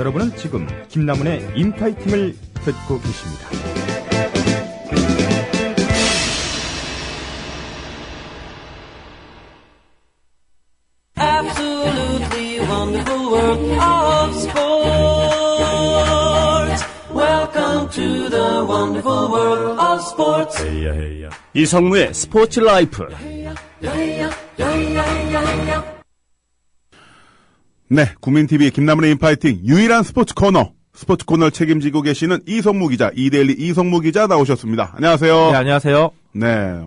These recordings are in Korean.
여러분은 지금 김남훈의 인파이팅을 듣고 계십니다. Absolutely wonderful world of sports. Welcome to the wonderful world of sports. 이성무의 스포츠 라이프. 네, 국민TV 김남훈의 인파이팅 유일한 스포츠 코너를 책임지고 계시는 이성무 기자, 이데일리 이성무 기자 나오셨습니다. 안녕하세요. 네, 안녕하세요. 네,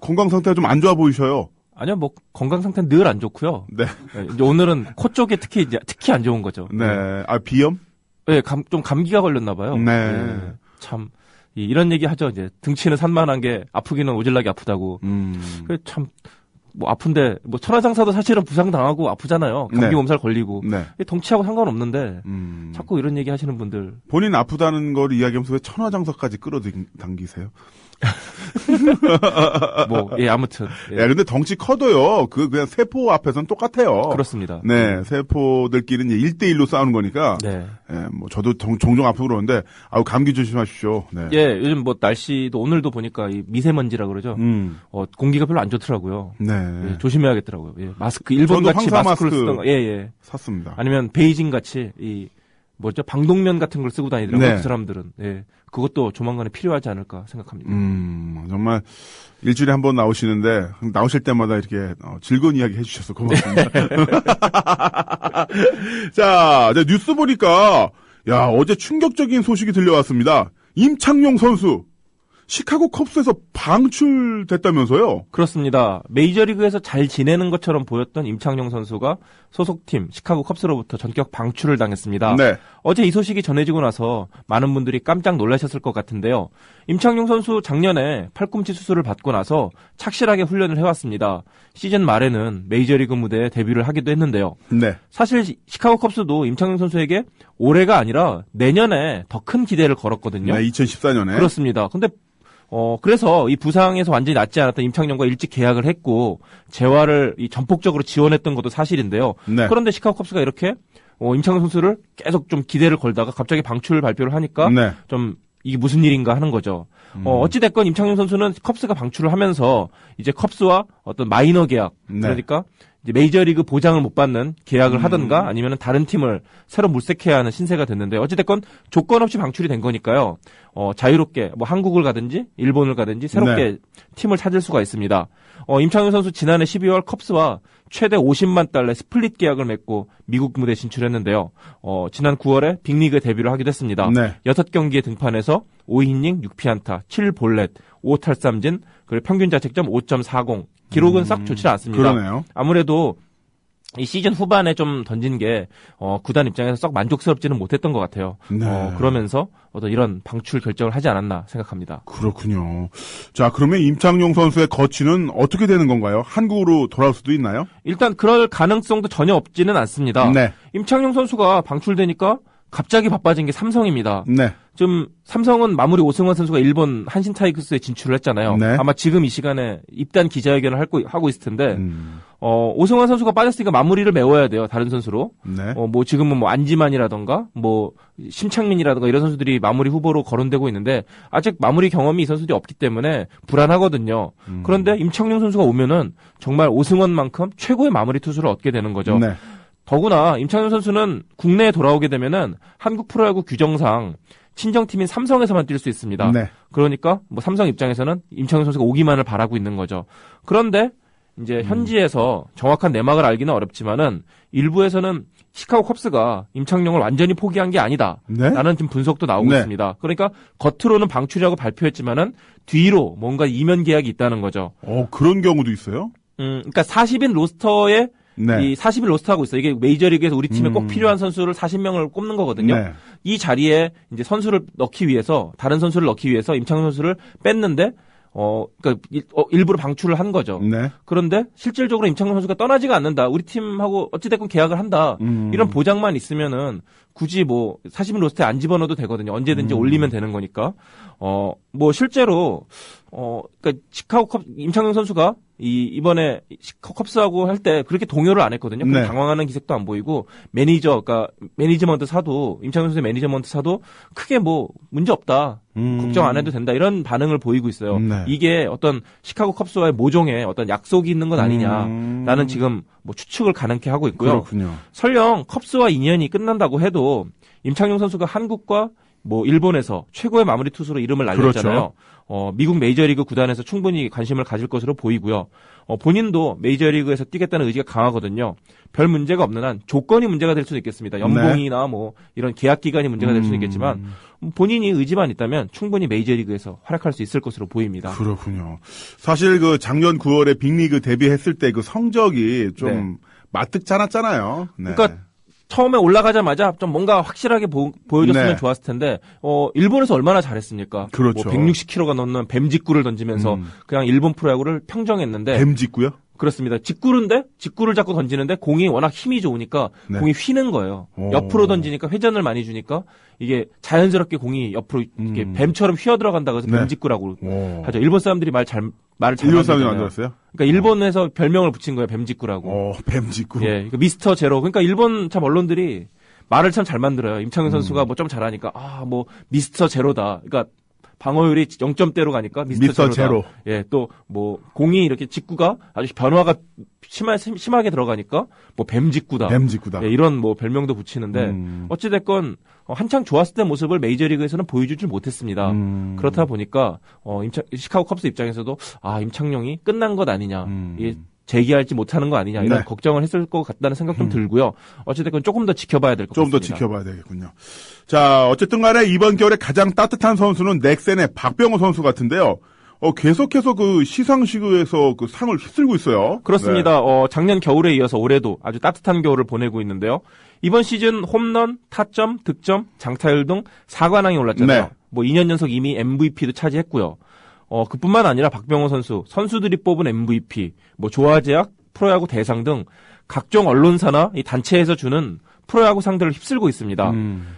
건강 상태가 좀 안 좋아 보이셔요. 아니요, 뭐 건강 상태는 늘 안 좋고요. 네. 이제 오늘은 코 쪽에 특히 안 좋은 거죠. 네, 비염? 네, 좀 감기가 걸렸나 봐요. 네. 네, 참 이런 얘기 하죠. 이제 등치는 산만한 게 아프기는 오질나게 아프다고. 참. 뭐 아픈데 뭐 천하장사도 사실은 부상 당하고 아프잖아요. 감기 네. 몸살 걸리고. 네. 덩치하고 상관없는데 자꾸 이런 얘기 하시는 분들. 본인 아프다는 걸 이야기하면서 왜 천하장사까지 끌어당기세요? 아무튼. 예. 야, 근데 덩치 커도요. 그냥 세포 앞에서는 똑같아요. 그렇습니다. 네, 세포들끼리는 1대1로 싸우는 거니까. 네. 예, 뭐 저도 종종 아프고 그러는데 감기 조심하십시오. 네. 예, 요즘 뭐 날씨도 오늘도 보니까 이 미세먼지라 그러죠. 공기가 별로 안 좋더라고요. 네. 예, 조심해야겠더라고요. 예, 마스크 일본 같이 마스크를 쓰던 거. 예. 샀습니다. 아니면 베이징 같이 방독면 같은 걸 쓰고 다니더라고요. 네. 그 사람들은. 예. 그것도 조만간에 필요하지 않을까 생각합니다. 정말 일주일에 한 번 나오시는데 나오실 때마다 이렇게 즐거운 이야기 해주셔서 고맙습니다. 자, 뉴스 보니까 어제 충격적인 소식이 들려왔습니다. 임창용 선수 시카고 컵스에서 방출됐다면서요? 그렇습니다. 메이저리그에서 잘 지내는 것처럼 보였던 임창용 선수가 소속팀 시카고 컵스로부터 전격 방출을 당했습니다. 네. 어제 이 소식이 전해지고 나서 많은 분들이 깜짝 놀라셨을 것 같은데요. 임창용 선수 작년에 팔꿈치 수술을 받고 나서 착실하게 훈련을 해왔습니다. 시즌 말에는 메이저리그 무대에 데뷔를 하기도 했는데요. 네. 사실 시카고 컵스도 임창용 선수에게 올해가 아니라 내년에 더 큰 기대를 걸었거든요. 네, 2014년에. 그렇습니다. 근데 그래서 이 부상에서 완전히 낫지 않았던 임창용과 일찍 계약을 했고 재활을 전폭적으로 지원했던 것도 사실인데요. 네. 그런데 시카고 컵스가 이렇게 임창용 선수를 계속 좀 기대를 걸다가 갑자기 방출 발표를 하니까 네. 좀 이게 무슨 일인가 하는 거죠. 어찌됐건 임창용 선수는 컵스가 방출을 하면서 이제 컵스와 어떤 마이너 계약, 네. 그러니까 이제 메이저리그 보장을 못 받는 계약을 하든가 아니면 다른 팀을 새로 물색해야 하는 신세가 됐는데 어찌됐건 조건 없이 방출이 된 거니까요. 자유롭게 뭐 한국을 가든지 일본을 가든지 새롭게 팀을 찾을 수가 있습니다. 임창용 선수 지난해 12월 컵스와 최대 50만 달러의 스플릿 계약을 맺고 미국 무대 진출했는데요. 지난 9월에 빅리그에 데뷔를 하기도 했습니다. 네. 6경기에 등판해서 5이닝 6피안타 7볼넷 5탈삼진 그리고 평균 자책점 5.40 기록은 싹 좋지 않습니다. 그러네요. 아무래도 이 시즌 후반에 좀 던진 게 구단 입장에서 썩 만족스럽지는 못했던 것 같아요. 네. 그러면서 어떤 이런 방출 결정을 하지 않았나 생각합니다. 그렇군요. 자, 그러면 임창용 선수의 거취는 어떻게 되는 건가요? 한국으로 돌아올 수도 있나요? 일단 그럴 가능성도 전혀 없지는 않습니다. 네. 임창용 선수가 방출되니까 갑자기 바빠진 게 삼성입니다. 네. 좀 삼성은 마무리 오승환 선수가 일본 한신 타이거스에 진출을 했잖아요. 네. 아마 지금 이 시간에 입단 기자회견을 하고 있을 텐데 오승환 선수가 빠졌으니까 마무리를 메워야 돼요. 다른 선수로. 네. 뭐 지금은 뭐 안지만이라던가 뭐 심창민이라던가 이런 선수들이 마무리 후보로 거론되고 있는데 아직 마무리 경험이 이 선수들이 없기 때문에 불안하거든요. 그런데 임창용 선수가 오면은 정말 오승환만큼 최고의 마무리 투수를 얻게 되는 거죠. 네. 더구나 임창용 선수는 국내에 돌아오게 되면은 한국 프로야구 규정상 친정팀인 삼성에서만 뛸 수 있습니다. 네. 그러니까 뭐 삼성 입장에서는 임창용 선수가 오기만을 바라고 있는 거죠. 그런데 이제 현지에서 정확한 내막을 알기는 어렵지만은 일부에서는 시카고 컵스가 임창용을 완전히 포기한 게 아니다. 네? 라는 지금 분석도 나오고 네. 있습니다. 그러니까 겉으로는 방출이라고 발표했지만은 뒤로 뭔가 이면 계약이 있다는 거죠. 그런 경우도 있어요? 그러니까 40인 로스터에 네. 이 40일 로스트하고 있어요. 이게 메이저리그에서 우리 팀에 꼭 필요한 선수를 40명을 꼽는 거거든요. 네. 이 자리에 이제 선수를 넣기 위해서 다른 선수를 넣기 위해서 임창용 선수를 뺐는데 그러니까 일부러 방출을 한 거죠. 네. 그런데 실질적으로 임창용 선수가 떠나지가 않는다. 우리 팀하고 어찌됐건 계약을 한다. 이런 보장만 있으면은 굳이 뭐 40인 로스트에 안 집어넣어도 되거든요. 언제든지 올리면 되는 거니까. 뭐 실제로 그러니까 시카고 컵 임창용 선수가 이번에 컵스하고 할 때 그렇게 동요를 안 했거든요. 네. 당황하는 기색도 안 보이고 그러니까 매니지먼트 사도 임창용 선수의 매니지먼트 사도 크게 뭐 문제 없다. 걱정 안 해도 된다. 이런 반응을 보이고 있어요. 네. 이게 어떤 시카고 컵스와의 모종의 어떤 약속이 있는 것 아니냐라는 지금 뭐 추측을 가능케 하고 있고요. 그렇군요. 설령 컵스와 인연이 끝난다고 해도 임창용 선수가 한국과 뭐 일본에서 최고의 마무리 투수로 이름을 날렸잖아요. 그렇죠. 미국 메이저리그 구단에서 충분히 관심을 가질 것으로 보이고요. 본인도 메이저리그에서 뛰겠다는 의지가 강하거든요. 별 문제가 없는 한 조건이 문제가 될 수도 있겠습니다. 연봉이나 뭐 이런 계약 기간이 문제가 될 수도 있겠지만 본인이 의지만 있다면 충분히 메이저리그에서 활약할 수 있을 것으로 보입니다. 그렇군요. 사실 그 작년 9월에 빅리그 데뷔했을 때 그 성적이 좀 네. 마뜩지 않았잖아요. 네. 그러니까 처음에 올라가자마자 좀 뭔가 확실하게 보여줬으면 네. 좋았을 텐데 일본에서 얼마나 잘했습니다. 그렇죠. 뭐 160km가 넘는 뱀 직구를 던지면서 그냥 일본 프로야구를 평정했는데 뱀 짓고요? 그렇습니다. 직구를 잡고 던지는데 공이 워낙 힘이 좋으니까 네. 공이 휘는 거예요. 오. 옆으로 던지니까 회전을 많이 주니까 이게 자연스럽게 공이 옆으로 이렇게 뱀처럼 휘어 들어간다고 해서 네. 뱀직구라고 오. 하죠. 일본 사람들이 말을 잘 일본 사람이 만들잖아요. 만들었어요? 그러니까 일본에서 별명을 붙인 거예요. 뱀직구라고. 뱀 짓고. 예, 그러니까 미스터 제로. 그러니까 일본 참 언론들이 말을 참 잘 만들어요. 임창용 선수가 뭐 좀 잘하니까 뭐 미스터 제로다. 그러니까 방어율이 0점대로 가니까 미스터 제로다. 제로. 예, 또 뭐 공이 이렇게 직구가 아주 변화가 심하게 들어가니까 뭐 뱀 직구다. 뱀 짓고다. 예, 이런 뭐 별명도 붙이는데 어찌 됐건 한창 좋았을 때 모습을 메이저리그에서는 보여주질 못했습니다. 그렇다 보니까 시카고 컵스 입장에서도 임창용이 끝난 것 아니냐. 이게 재기할지 못하는 거 아니냐 이런 네. 걱정을 했을 것 같다는 생각 좀 들고요. 어찌됐건 조금 더 지켜봐야 될 것 좀 같습니다. 더 지켜봐야 되겠군요. 자, 어쨌든 간에 이번 겨울에 가장 따뜻한 선수는 넥센의 박병호 선수 같은데요. 계속해서 그 시상식에서 그 상을 휩쓸고 있어요. 그렇습니다. 작년 겨울에 이어서 올해도 아주 따뜻한 겨울을 보내고 있는데요. 이번 시즌 홈런, 타점, 득점, 장타율 등 4관왕이 올랐잖아요. 네. 뭐 2년 연속 이미 MVP도 차지했고요. 그뿐만 아니라 박병호 선수들이 뽑은 MVP, 뭐 조화제약, 프로야구 대상 등 각종 언론사나 이 단체에서 주는 프로야구 상들을 휩쓸고 있습니다.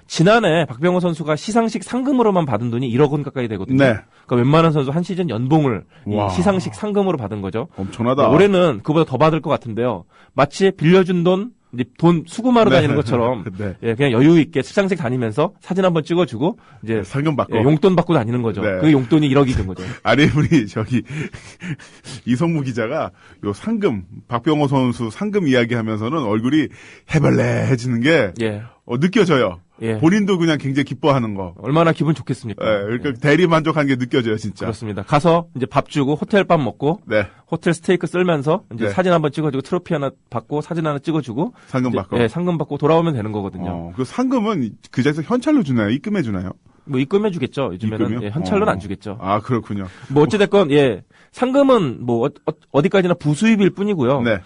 지난해 박병호 선수가 시상식 상금으로만 받은 돈이 1억 원 가까이 되거든요. 네. 그러니까 웬만한 선수 한 시즌 연봉을 이 와. 시상식 상금으로 받은 거죠. 엄청나다. 올해는 그보다 더 받을 것 같은데요. 마치 빌려준 이제 돈 수금하러 네. 다니는 것처럼 네. 예, 그냥 여유 있게 시상식 다니면서 사진 한번 찍어주고 이제 상금 받고. 예, 용돈 받고 다니는 거죠. 네. 그 용돈이 1억이 된 거죠. 아니, 우리, 이성무 기자가 요 상금, 박병호 선수 상금 이야기 하면서는 얼굴이 해발레해지는 게, 예. 느껴져요. 예. 본인도 그냥 굉장히 기뻐하는 거. 얼마나 기분 좋겠습니까? 예, 그러니까 대리 만족한 게 느껴져요, 진짜. 그렇습니다. 가서 이제 밥 주고 호텔 밥 먹고 네. 호텔 스테이크 쓸면서 이제 네. 사진 한번 찍어주고 트로피 하나 받고 사진 하나 찍어주고 상금 이제, 받고. 예, 상금 받고 돌아오면 되는 거거든요. 그 상금은 그 자리에서 현찰로 주나요? 입금해 주나요? 뭐 입금해주겠죠. 요즘에는 입금이요? 예, 현찰로는 안 주겠죠. 아, 그렇군요. 뭐 어찌됐건 예 상금은 뭐 어디까지나 부수입일 뿐이고요. 네.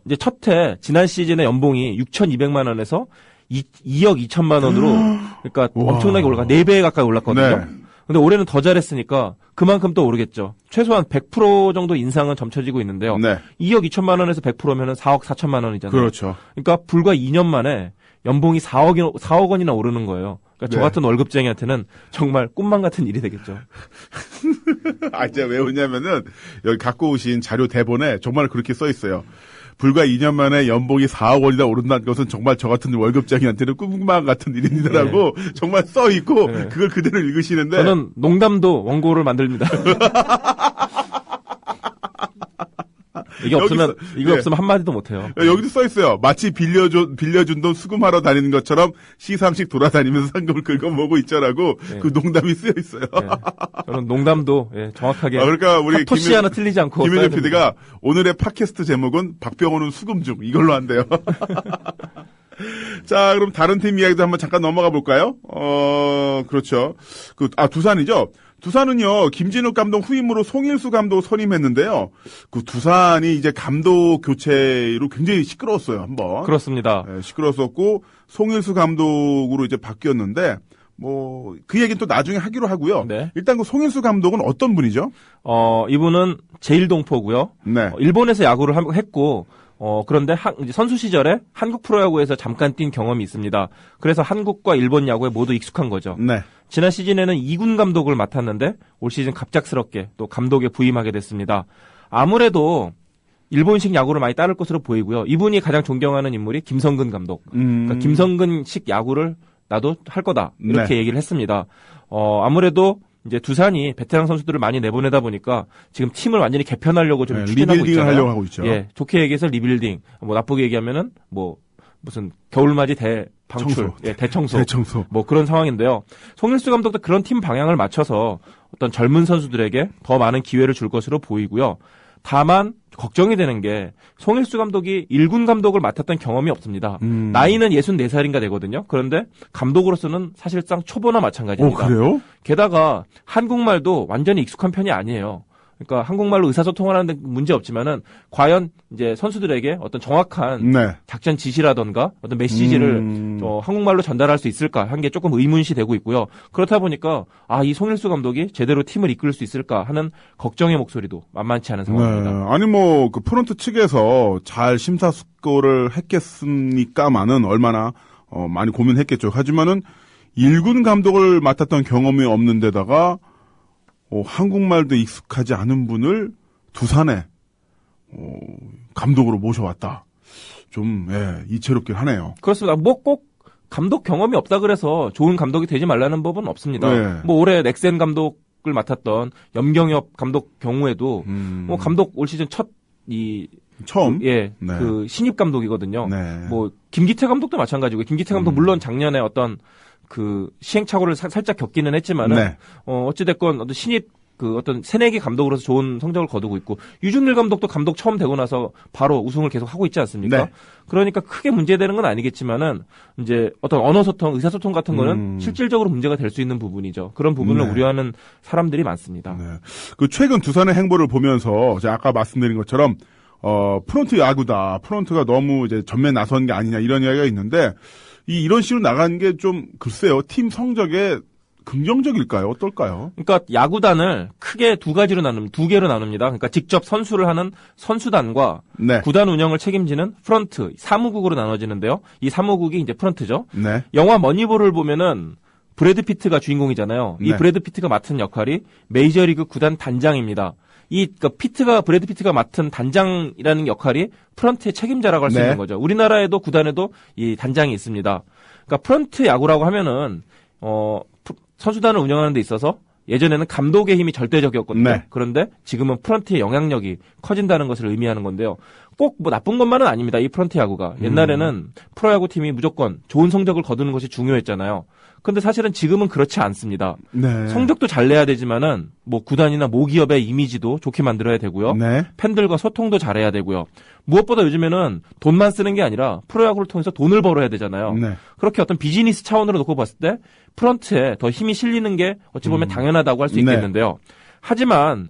이제 첫해 지난 시즌의 연봉이 6,200만 원에서 2억 2천만 원으로 그러니까 우와. 엄청나게 올라가 4배 가까이 올랐거든요. 네. 근데 올해는 더 잘했으니까 그만큼 또 오르겠죠. 최소한 100% 정도 인상은 점쳐지고 있는데요. 네. 2억 2천만 원에서 100%면은 4억 4천만 원이잖아요. 그렇죠. 그러니까 불과 2년 만에 연봉이 4억 원이나 오르는 거예요. 그러니까 저 네. 같은 월급쟁이한테는 정말 꿈만 같은 일이 되겠죠. 제가 왜 웃냐면은, 여기 갖고 오신 자료 대본에 정말 그렇게 써 있어요. 불과 2년 만에 연봉이 4억 원이나 오른다는 것은 정말 저 같은 월급쟁이한테는 꿈만 같은 일입니다라고 정말 써 있고, 네. 그걸 그대로 읽으시는데. 저는 농담도 원고를 만듭니다. 이게 없으면 이거 네. 없으면 한 마디도 못 해요. 여기도 써 있어요. 마치 빌려준 돈 수금하러 다니는 것처럼 시상식 돌아다니면서 상금을 긁어모으고 있죠라고 네. 그 농담이 쓰여 있어요. 예. 저는 농담도 정확하게 그러니까 우리 토시 하나 틀리지 않고 김현준 써야 됩니다. PD가 오늘의 팟캐스트 제목은 박병호는 수금 중 이걸로 한대요. 자, 그럼 다른 팀 이야기도 한번 잠깐 넘어가 볼까요? 그렇죠. 두산이죠. 두산은요, 김진욱 감독 후임으로 송일수 감독 선임했는데요. 그 두산이 이제 감독 교체로 굉장히 시끄러웠어요, 한번. 그렇습니다. 네, 시끄러웠었고, 송일수 감독으로 이제 바뀌었는데, 그 얘기는 또 나중에 하기로 하고요. 네. 일단 그 송일수 감독은 어떤 분이죠? 이분은 제일동포고요. 네. 일본에서 야구를 했고, 그런데 이제 선수 시절에 한국 프로야구에서 잠깐 뛴 경험이 있습니다. 그래서 한국과 일본 야구에 모두 익숙한 거죠. 네. 지난 시즌에는 2군 감독을 맡았는데 올 시즌 갑작스럽게 또 감독에 부임하게 됐습니다. 아무래도 일본식 야구를 많이 따를 것으로 보이고요. 이분이 가장 존경하는 인물이 김성근 감독. 그러니까 김성근식 야구를 나도 할 거다. 이렇게 네. 얘기를 했습니다. 아무래도 이제 두산이 베테랑 선수들을 많이 내보내다 보니까 지금 팀을 완전히 개편하려고 좀 네, 추진하고 리빌딩을 있잖아요. 하려고 하고 있죠. 예, 좋게 얘기해서 리빌딩, 뭐 나쁘게 얘기하면은 뭐 무슨 겨울맞이 대방출, 청소. 예, 대청소, 대청소. 뭐 그런 상황인데요. 송일수 감독도 그런 팀 방향을 맞춰서 어떤 젊은 선수들에게 더 많은 기회를 줄 것으로 보이고요. 다만 걱정이 되는 게 송일수 감독이 1군 감독을 맡았던 경험이 없습니다. 나이는 64살인가 되거든요. 그런데 감독으로서는 사실상 초보나 마찬가지입니다. 그래요? 게다가 한국말도 완전히 익숙한 편이 아니에요. 그러니까 한국말로 의사소통을 하는데 문제 없지만은 과연 이제 선수들에게 어떤 정확한 네. 작전 지시라던가 어떤 메시지를 한국말로 전달할 수 있을까 한 게 조금 의문시 되고 있고요. 그렇다 보니까 이 송일수 감독이 제대로 팀을 이끌 수 있을까 하는 걱정의 목소리도 만만치 않은 상황입니다. 네. 아니 뭐 그 프론트 측에서 잘 심사숙고를 했겠습니까마는 얼마나 많이 고민했겠죠. 하지만은 1군 감독을 맡았던 경험이 없는 데다가 한국말도 익숙하지 않은 분을 두산에 감독으로 모셔왔다. 좀 이채롭긴 하네요. 그렇습니다. 뭐 꼭 감독 경험이 없다 그래서 좋은 감독이 되지 말라는 법은 없습니다. 네. 뭐 올해 넥센 감독을 맡았던 염경엽 감독 경우에도 뭐 감독 올 시즌 처음? 네. 네. 신입 감독이거든요. 네. 뭐 김기태 감독도 마찬가지고 김기태 감독 물론 작년에 어떤 그 시행착오를 살짝 겪기는 했지만은 네. 어찌됐건 어떤 신입 어떤 새내기 감독으로서 좋은 성적을 거두고 있고 유중일 감독도 감독 처음 되고 나서 바로 우승을 계속 하고 있지 않습니까? 네. 그러니까 크게 문제되는 건 아니겠지만은 이제 어떤 언어 소통, 의사 소통 같은 거는 실질적으로 문제가 될 수 있는 부분이죠. 그런 부분을 네. 우려하는 사람들이 많습니다. 네. 그 최근 두산의 행보를 보면서 제가 아까 말씀드린 것처럼 프론트 야구다. 프론트가 너무 이제 전면 나선 게 아니냐 이런 이야기가 있는데 이런 식으로 나가는 게 좀 글쎄요. 팀 성적에 긍정적일까요? 어떨까요? 그러니까 야구단을 크게 두 개로 나눕니다. 그러니까 직접 선수를 하는 선수단과 네. 구단 운영을 책임지는 프런트, 사무국으로 나눠지는데요. 이 사무국이 이제 프런트죠. 네. 영화 머니볼을 보면은 브래드 피트가 주인공이잖아요. 이 네. 브래드 피트가 맡은 역할이 메이저리그 구단 단장입니다. 그러니까 브래드 피트가 맡은 단장이라는 역할이 프런트의 책임자라고 할 수 네. 있는 거죠. 우리나라에도 구단에도 이 단장이 있습니다. 그러니까 프런트 야구라고 하면은 선수단을 운영하는 데 있어서 예전에는 감독의 힘이 절대적이었거든요. 네. 그런데 지금은 프런트의 영향력이 커진다는 것을 의미하는 건데요. 꼭 뭐 나쁜 것만은 아닙니다. 이 프런트 야구가. 옛날에는 프로야구 팀이 무조건 좋은 성적을 거두는 것이 중요했잖아요. 근데 사실은 지금은 그렇지 않습니다. 네. 성적도 잘 내야 되지만은 뭐 구단이나 모기업의 이미지도 좋게 만들어야 되고요. 네. 팬들과 소통도 잘해야 되고요. 무엇보다 요즘에는 돈만 쓰는 게 아니라 프로야구를 통해서 돈을 벌어야 되잖아요. 네. 그렇게 어떤 비즈니스 차원으로 놓고 봤을 때 프런트에 더 힘이 실리는 게 어찌 보면 당연하다고 할 수 네. 있겠는데요. 하지만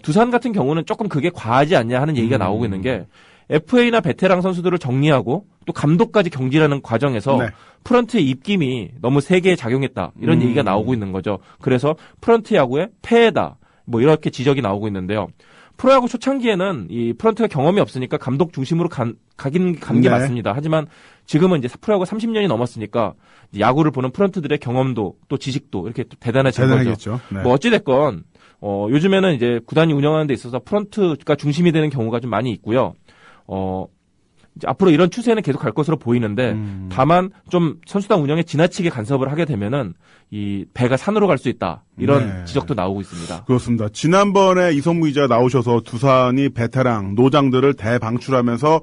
두산 같은 경우는 조금 그게 과하지 않냐 하는 얘기가 나오고 있는 게 FA나 베테랑 선수들을 정리하고 또 감독까지 경질하는 과정에서 네. 프런트의 입김이 너무 세게 작용했다. 이런 얘기가 나오고 있는 거죠. 그래서 프런트 야구의 폐해다. 뭐 이렇게 지적이 나오고 있는데요. 프로야구 초창기에는 이 프런트가 경험이 없으니까 감독 중심으로 간 게 네. 맞습니다. 하지만 지금은 이제 프로야구 30년이 넘었으니까 야구를 보는 프런트들의 경험도 또 지식도 이렇게 대단해진 거죠. 대단하겠죠. 네. 뭐 어찌됐건 요즘에는 이제 구단이 운영하는 데 있어서 프런트가 중심이 되는 경우가 좀 많이 있고요. 이제 앞으로 이런 추세는 계속 갈 것으로 보이는데 다만 좀 선수단 운영에 지나치게 간섭을 하게 되면은 이 배가 산으로 갈 수 있다. 이런 네. 지적도 나오고 있습니다. 그렇습니다. 지난번에 이성무 기자 나오셔서 두산이 베테랑 노장들을 대방출하면서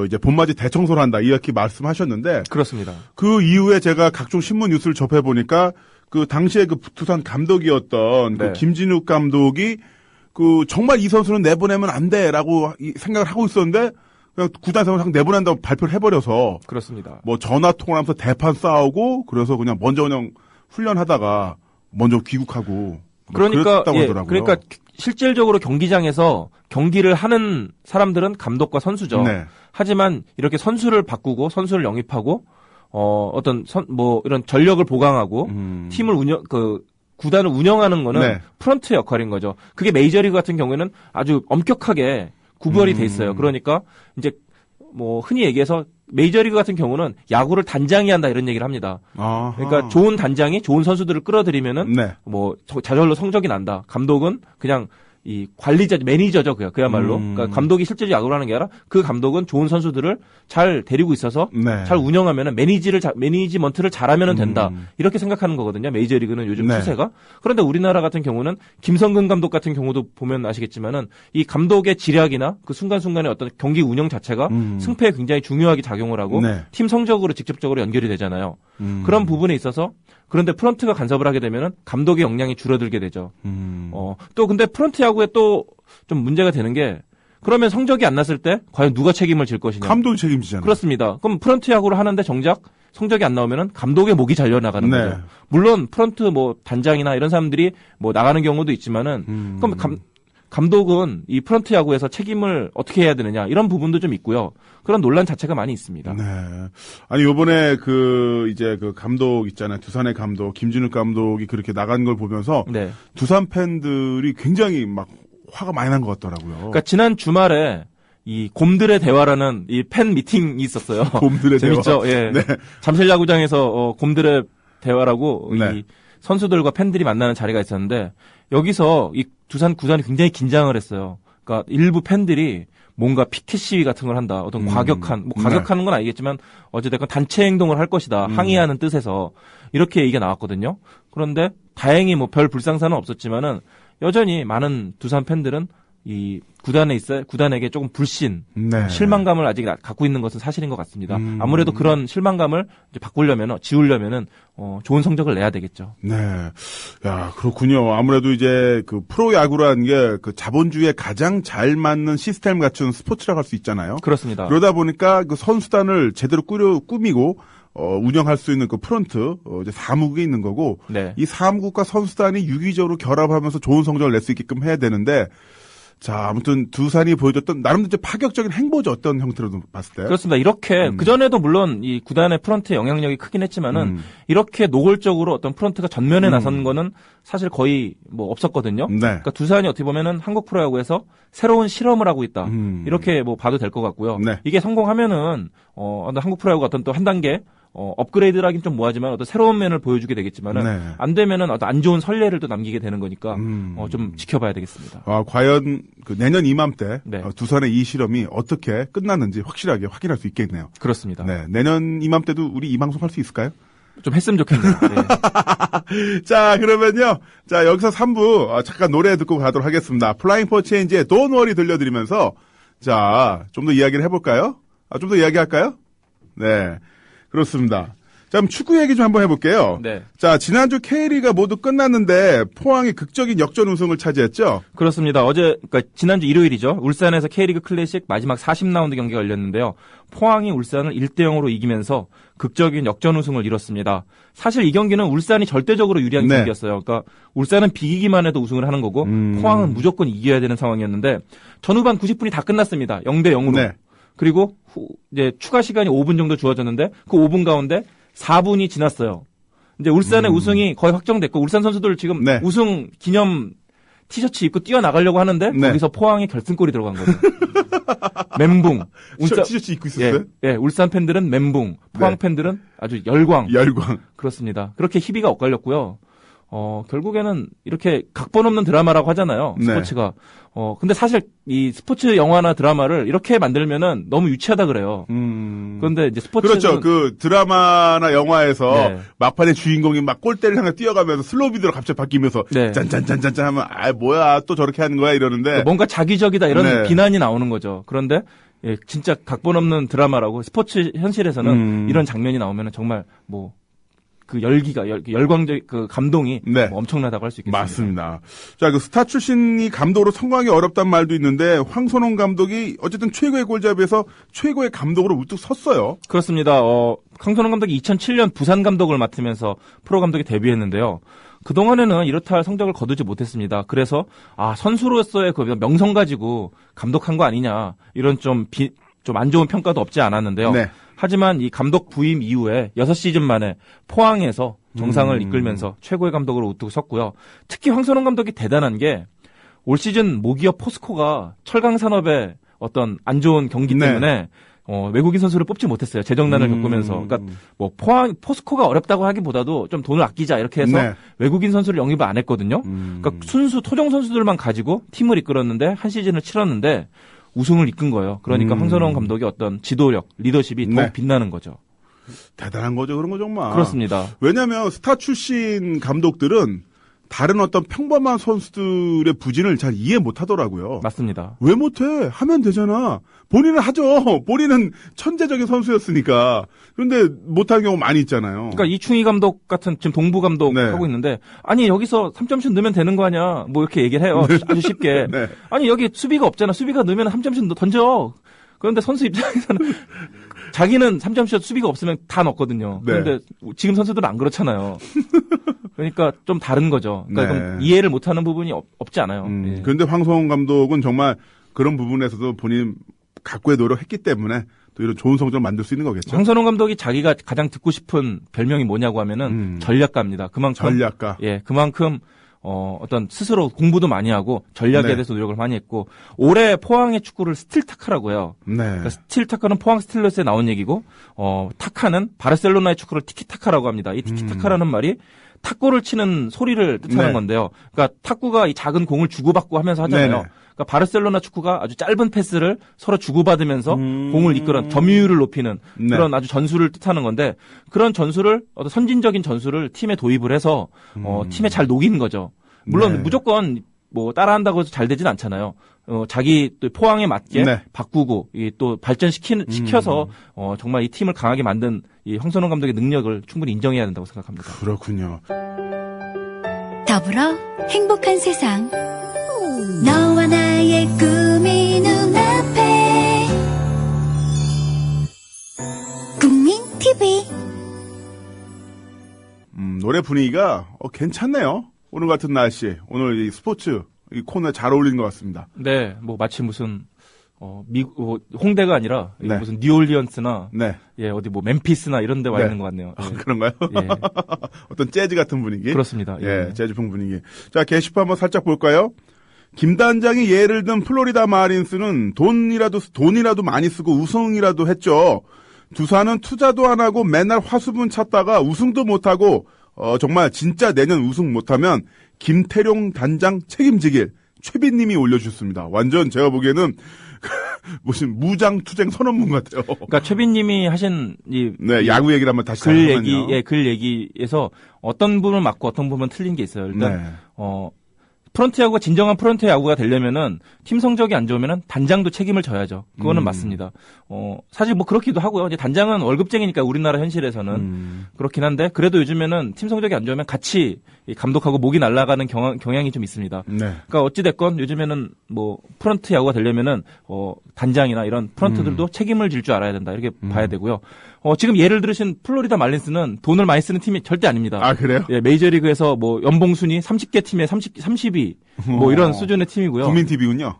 이제 봄맞이 대청소를 한다 이렇게 말씀하셨는데 그렇습니다. 그 이후에 제가 각종 신문 뉴스를 접해 보니까 당시에 두산 감독이었던 네. 김진욱 감독이 정말 이 선수는 내보내면 안 돼라고 생각을 하고 있었는데 그냥 구단에서 그냥 내보낸다고 발표를 해버려서 그렇습니다. 뭐 전화 통화하면서 대판 싸우고 그래서 그냥 먼저 훈련하다가 먼저 귀국하고 뭐 그러니까 그랬다고 하더라고요. 그러니까 실질적으로 경기장에서 경기를 하는 사람들은 감독과 선수죠. 네. 하지만 이렇게 선수를 바꾸고 선수를 영입하고 이런 전력을 보강하고 팀을 구단을 운영하는 거는 네. 프런트 역할인 거죠. 그게 메이저리그 같은 경우에는 아주 엄격하게 구별이 돼 있어요. 그러니까 이제 뭐 흔히 얘기해서 메이저리그 같은 경우는 야구를 단장이 한다 이런 얘기를 합니다. 아하. 그러니까 좋은 단장이 좋은 선수들을 끌어들이면은 네. 뭐 저절로 성적이 난다. 감독은 그냥 이 관리자, 매니저죠, 그야말로. 그러니까 감독이 실제로 야구를 하는 게 아니라 그 감독은 좋은 선수들을 잘 데리고 있어서 네. 잘 운영하면은 매니지먼트를 잘하면은 된다. 이렇게 생각하는 거거든요. 메이저리그는 요즘 네. 추세가. 그런데 우리나라 같은 경우는 김성근 감독 같은 경우도 보면 아시겠지만은 이 감독의 지략이나 그 순간순간의 어떤 경기 운영 자체가 승패에 굉장히 중요하게 작용을 하고 네. 팀 성적으로 직접적으로 연결이 되잖아요. 그런 부분에 있어서 그런데 프런트가 간섭을 하게 되면은 감독의 역량이 줄어들게 되죠. 또 근데 프런트 야구에 또 좀 문제가 되는 게 그러면 성적이 안 났을 때 과연 누가 책임을 질 것이냐. 감독이 책임지잖아요. 그렇습니다. 그럼 프런트 야구를 하는데 정작 성적이 안 나오면은 감독의 목이 잘려 나가는 네. 거죠. 물론 프런트 뭐 단장이나 이런 사람들이 뭐 나가는 경우도 있지만은 그럼 감독은 이 프런트 야구에서 책임을 어떻게 해야 되느냐 이런 부분도 좀 있고요. 그런 논란 자체가 많이 있습니다. 네. 아니 요번에 이제 감독 있잖아요. 두산의 감독 김진욱 감독이 그렇게 나간 걸 보면서 네. 두산 팬들이 굉장히 막 화가 많이 난 것 같더라고요. 그러니까 지난 주말에 이 곰들의 대화라는 이 팬 미팅이 있었어요. 곰들의 재밌죠? 대화. 예. 네. 잠실야구장에서 곰들의 대화라고 네. 이 선수들과 팬들이 만나는 자리가 있었는데 여기서 이 두산 구단이 굉장히 긴장을 했어요. 그러니까 일부 팬들이 뭔가 피켓 시위 같은 걸 한다. 어떤 과격한, 과격하는 건 아니겠지만 어찌됐건 단체 행동을 할 것이다. 항의하는 뜻에서 이렇게 얘기가 나왔거든요. 그런데 다행히 뭐 별 불상사는 없었지만은 여전히 많은 두산 팬들은 이 구단에게 조금 불신, 네. 실망감을 아직 갖고 있는 것은 사실인 것 같습니다. 아무래도 그런 실망감을 이제 지우려면은 좋은 성적을 내야 되겠죠. 네. 야, 그렇군요. 아무래도 이제 프로야구라는 게 자본주의에 가장 잘 맞는 시스템 갖춘 스포츠라고 할 수 있잖아요. 그렇습니다. 그러다 보니까 선수단을 제대로 꾸미고 운영할 수 있는 프런트, 이제 사무국에 있는 거고, 네. 이 사무국과 선수단이 유기적으로 결합하면서 좋은 성적을 낼 수 있게끔 해야 되는데, 자, 아무튼 두산이 보여줬던 나름대로 이제 파격적인 행보죠. 어떤 형태로 봤을 때. 그렇습니다. 이렇게 그전에도 물론 이 구단의 프런트의 영향력이 크긴 했지만은 이렇게 노골적으로 어떤 프런트가 전면에 나선 거는 사실 거의 뭐 없었거든요. 네. 그러니까 두산이 어떻게 보면은 한국 프로야구에서 새로운 실험을 하고 있다. 이렇게 뭐 봐도 될 것 같고요. 네. 이게 성공하면은 한국 프로야구가 어떤 또 한 단계 업그레이드라긴 좀 뭐하지만 어떤 새로운 면을 보여주게 되겠지만은 네. 안 되면은 어떤 안 좋은 선례를 또 남기게 되는 거니까 좀 지켜봐야 되겠습니다. 과연 내년 이맘때 네. 두산의 이 실험이 어떻게 끝났는지 확실하게 확인할 수 있겠네요. 그렇습니다. 네, 내년 이맘때도 우리 이 방송 할 수 있을까요? 좀 했으면 좋겠네요. 네. 자, 그러면요. 자, 여기서 3부 잠깐 노래 듣고 가도록 하겠습니다. 플라잉 포 체인지의 Don't Worry 들려드리면서 자, 좀 더 이야기를 해볼까요? 좀 더 이야기할까요? 네, 그렇습니다. 자, 그럼 축구 얘기 좀 한번 해볼게요. 네. 자, 지난주 K리그가 모두 끝났는데 포항이 극적인 역전 우승을 차지했죠? 그렇습니다. 그러니까 지난주 일요일이죠. 울산에서 K리그 클래식 마지막 40라운드 경기가 열렸는데요. 포항이 울산을 1대0으로 이기면서 극적인 역전 우승을 이뤘습니다. 사실 이 경기는 울산이 절대적으로 유리한 네. 경기였어요. 그러니까 울산은 비기기만 해도 우승을 하는 거고 포항은 무조건 이겨야 되는 상황이었는데 전후반 90분이 다 끝났습니다. 0대0으로. 네. 그리고 이제 추가 시간이 5분 정도 주어졌는데 그 5분 가운데 4분이 지났어요. 이제 울산의 우승이 거의 확정됐고 울산 선수들 지금 네. 우승 기념 티셔츠 입고 뛰어나가려고 하는데 네. 거기서 포항의 결승골이 들어간 거죠. 멘붕. 티셔츠 입고 있었어요? 예, 울산 팬들은 멘붕, 포항 네. 팬들은 아주 열광. 열광. 그렇습니다. 그렇게 희비가 엇갈렸고요. 결국에는 이렇게 각본 없는 드라마라고 하잖아요. 네. 스포츠가. 근데 사실 이 스포츠 영화나 드라마를 이렇게 만들면은 너무 유치하다 그래요. 그런데 이제 스포츠 그렇죠. 그 드라마나 영화에서 네. 막판에 주인공이 막 골대를 향해 뛰어가면서 슬로우 비디오로 갑자기 바뀌면서 네. 짠짠짠짠짠 하면 뭐야 또 저렇게 하는 거야 이러는데 뭔가 자기적이다 이런 네. 비난이 나오는 거죠. 그런데 예, 진짜 각본 없는 드라마라고 스포츠 현실에서는 이런 장면이 나오면 정말 뭐 그 열기가 열광적 그 감동이 네. 뭐 엄청나다고 할 수 있겠습니다. 맞습니다. 자, 그 스타 출신이 감독으로 성공하기 어렵단 말도 있는데 황선홍 감독이 어쨌든 최고의 골잡이에서 최고의 감독으로 우뚝 섰어요. 그렇습니다. 황선홍 감독이 2007년 부산 감독을 맡으면서 프로 감독에 데뷔했는데요. 그동안에는 이렇다 할 성적을 거두지 못했습니다. 그래서 선수로서의 그 명성 가지고 감독한 거 아니냐 이런 좀 안 좋은 평가도 없지 않았는데요. 네. 하지만 이 감독 부임 이후에 6시즌 만에 포항에서 정상을 이끌면서 최고의 감독으로 우뚝 섰고요. 특히 황선홍 감독이 대단한 게 올 시즌 모기업 포스코가 철강 산업의 어떤 안 좋은 경기 네. 때문에 외국인 선수를 뽑지 못했어요. 재정난을 겪으면서. 그러니까 뭐 포스코가 어렵다고 하기보다도 좀 돈을 아끼자 이렇게 해서 네. 외국인 선수를 영입을 안 했거든요. 그러니까 토종 선수들만 가지고 팀을 이끌었는데 한 시즌을 치렀는데 우승을 이끈 거예요. 그러니까 황선홍 감독의 어떤 지도력, 리더십이 네. 더욱 빛나는 거죠. 대단한 거죠, 그런 거 정말. 그렇습니다. 왜냐하면 스타 출신 감독들은 다른 어떤 평범한 선수들의 부진을 잘 이해 못 하더라고요. 맞습니다. 왜 못해? 하면 되잖아. 본인은 하죠. 본인은 천재적인 선수였으니까. 그런데 못하는 경우 많이 있잖아요. 그러니까 이충희 감독 같은 지금 동부 감독 네. 하고 있는데 아니 여기서 3점슛 넣으면 되는 거 아니야? 뭐 이렇게 얘기를 해요. 아주 쉽게. 네. 아니 여기 수비가 없잖아. 수비가 넣으면 3점슛 던져. 그런데 선수 입장에서는 자기는 3점슛 수비가 없으면 다 넣거든요. 네. 그런데 지금 선수들은 안 그렇잖아요. 그러니까 좀 다른 거죠. 그러니까 네. 좀 이해를 못하는 부분이 없지 않아요. 예. 그런데 황성홍 감독은 정말 그런 부분에서도 본인 각고의 노력했기 때문에 또 이런 좋은 성적을 만들 수 있는 거겠죠. 황선홍 감독이 자기가 가장 듣고 싶은 별명이 뭐냐고 하면은 전략가입니다. 그만큼 전략가. 예, 그만큼 어떤 스스로 공부도 많이 하고 전략에 네. 대해서 노력을 많이 했고 올해 포항의 축구를 스틸타카라고 해요. 네. 그러니까 스틸타카는 포항 스틸러스에 나온 얘기고 타카는 바르셀로나의 축구를 티키타카라고 합니다. 이 티키타카라는 말이 탁구를 치는 소리를 뜻하는 네. 건데요. 그러니까 탁구가 이 작은 공을 주고받고 하면서 하잖아요. 네네. 그러니까 바르셀로나 축구가 아주 짧은 패스를 서로 주고받으면서 공을 이끄는 점유율을 높이는 네. 그런 아주 전술을 뜻하는 건데 그런 전술을 어떤 선진적인 전술을 팀에 도입을 해서 팀에 잘 녹이는 거죠. 물론 네. 무조건 뭐 따라한다고 해서 잘 되진 않잖아요. 자기 또 포항에 맞게 네. 바꾸고 또 발전시켜서 정말 이 팀을 강하게 만든 이 황선홍 감독의 능력을 충분히 인정해야 된다고 생각합니다. 그렇군요. 더불어 행복한 세상 너와 나의 꿈이 눈앞에 국민 TV 노래 분위기가 괜찮네요. 오늘 같은 날씨, 오늘 이 스포츠 이 코너에 잘 어울리는 것 같습니다. 네, 뭐 마치 무슨 홍대가 아니라 네. 무슨 뉴올리언스나 네. 예 어디 뭐 멤피스나 이런 데 와 네. 있는 것 같네요. 예. 그런가요? 예. 어떤 재즈 같은 분위기? 그렇습니다. 예, 재즈풍 분위기. 자, 게시판 한번 살짝 볼까요? 김 단장이 예를 든 플로리다 마린스는 돈이라도 많이 쓰고 우승이라도 했죠. 두산은 투자도 안 하고 맨날 화수분 찾다가 우승도 못하고 정말 진짜 내년 우승 못하면 김태룡 단장 책임지길 최빈님이 올려주셨습니다. 완전 제가 보기에는 무슨 무장투쟁 선언문 같아요. 그러니까 최빈님이 하신 네, 야구 얘기를 한번 다시 글 하면요. 얘기, 글 얘기에서 어떤 부분은 맞고 어떤 부분은 틀린 게 있어요. 일단 네. 프런트 야구가 진정한 프런트 야구가 되려면은 팀 성적이 안 좋으면은 단장도 책임을 져야죠. 그거는 맞습니다. 사실 뭐 그렇기도 하고요. 이제 단장은 월급쟁이니까 우리나라 현실에서는 그렇긴 한데 그래도 요즘에는 팀 성적이 안 좋으면 같이 이 감독하고 목이 날아가는 경향이 좀 있습니다. 네. 그러니까 어찌 됐건 요즘에는 뭐 프런트 야구가 되려면은 단장이나 이런 프런트들도 책임을 질 줄 알아야 된다. 이렇게 봐야 되고요. 지금 예를 들으신 플로리다 말린스는 돈을 많이 쓰는 팀이 절대 아닙니다. 아, 그래요? 예, 메이저리그에서 뭐 연봉 순위 30개 팀에 30위 뭐 이런 수준의 팀이고요. 국민TV군요.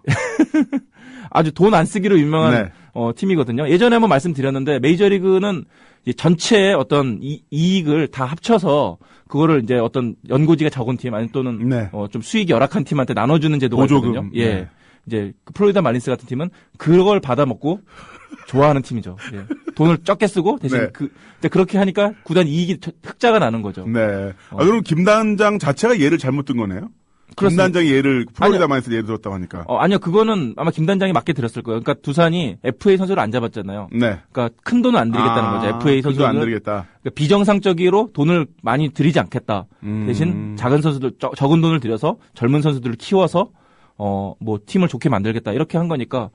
아주 돈 안 쓰기로 유명한 네. 팀이거든요. 예전에 한번 말씀드렸는데 메이저리그는 이제 전체의 어떤 이익을 다 합쳐서 그거를 이제 어떤 연고지가 적은 팀 아니면 또는 네. 좀 수익이 열악한 팀한테 나눠주는 제도가 보조금. 있거든요. 예. 네. 이제 플로리다 말린스 같은 팀은 그걸 받아먹고 좋아하는 팀이죠. 예. 돈을 적게 쓰고 대신 네. 이제 그렇게 하니까 구단 이익이 흑자가 나는 거죠. 네. 그럼 김 단장 자체가 예를 잘못 든 거네요? 김 그렇습니다. 단장이 예를 플로리다 아니요. 마인스 예를 들었다고 하니까. 아니요, 그거는 아마 김 단장이 맞게 들었을 거예요. 그러니까 두산이 FA 선수를 안 잡았잖아요. 네. 그러니까 큰 돈은 안 들이겠다는 거죠. FA 선수 안 선수는 드리겠다. 그러니까 비정상적으로 돈을 많이 들이지 않겠다. 대신 작은 선수들 적은 돈을 들여서 젊은 선수들을 키워서 뭐 팀을 좋게 만들겠다 이렇게 한 거니까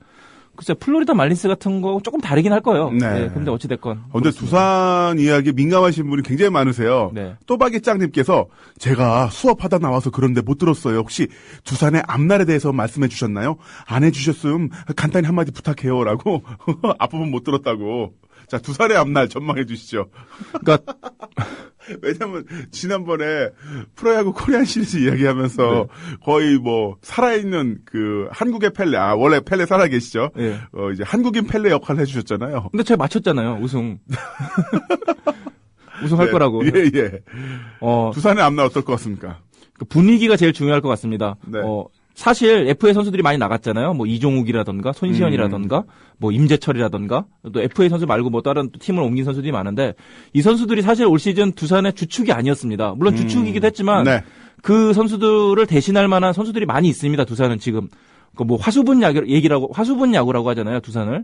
글쎄 플로리다 말린스 같은 거 조금 다르긴 할 거예요. 네. 근데 어찌 됐건. 근데 두산 이야기 민감하신 분이 굉장히 많으세요. 네. 또박이 짱님께서 제가 수업하다 나와서 그런데 못 들었어요. 혹시 두산의 앞날에 대해서 말씀해 주셨나요? 안 해주셨음 간단히 한마디 부탁해요라고 앞부분 못 들었다고. 자, 두산의 앞날 전망해 주시죠. 그러니까 왜냐면 지난번에 프로야구 코리안 시리즈 이야기하면서 거의 뭐 살아있는 그 한국의 펠레, 원래 펠레 살아 계시죠? 예. 이제 한국인 펠레 역할을 해주셨잖아요. 근데 제가 맞췄잖아요. 우승할 네. 거라고. 예. 두산의 앞날 어떨 것 같습니까? 그 분위기가 제일 중요할 것 같습니다. 네. 사실 FA 선수들이 많이 나갔잖아요. 뭐 이종욱이라던가 손시현이라던가 뭐 임재철이라던가 또 FA 선수 말고 뭐 다른 팀을 옮긴 선수들이 많은데 이 선수들이 사실 올 시즌 두산의 주축이 아니었습니다. 물론 주축이기도 했지만 네. 그 선수들을 대신할 만한 선수들이 많이 있습니다. 두산은 지금 그 뭐 화수분 야구라고 하잖아요. 두산을.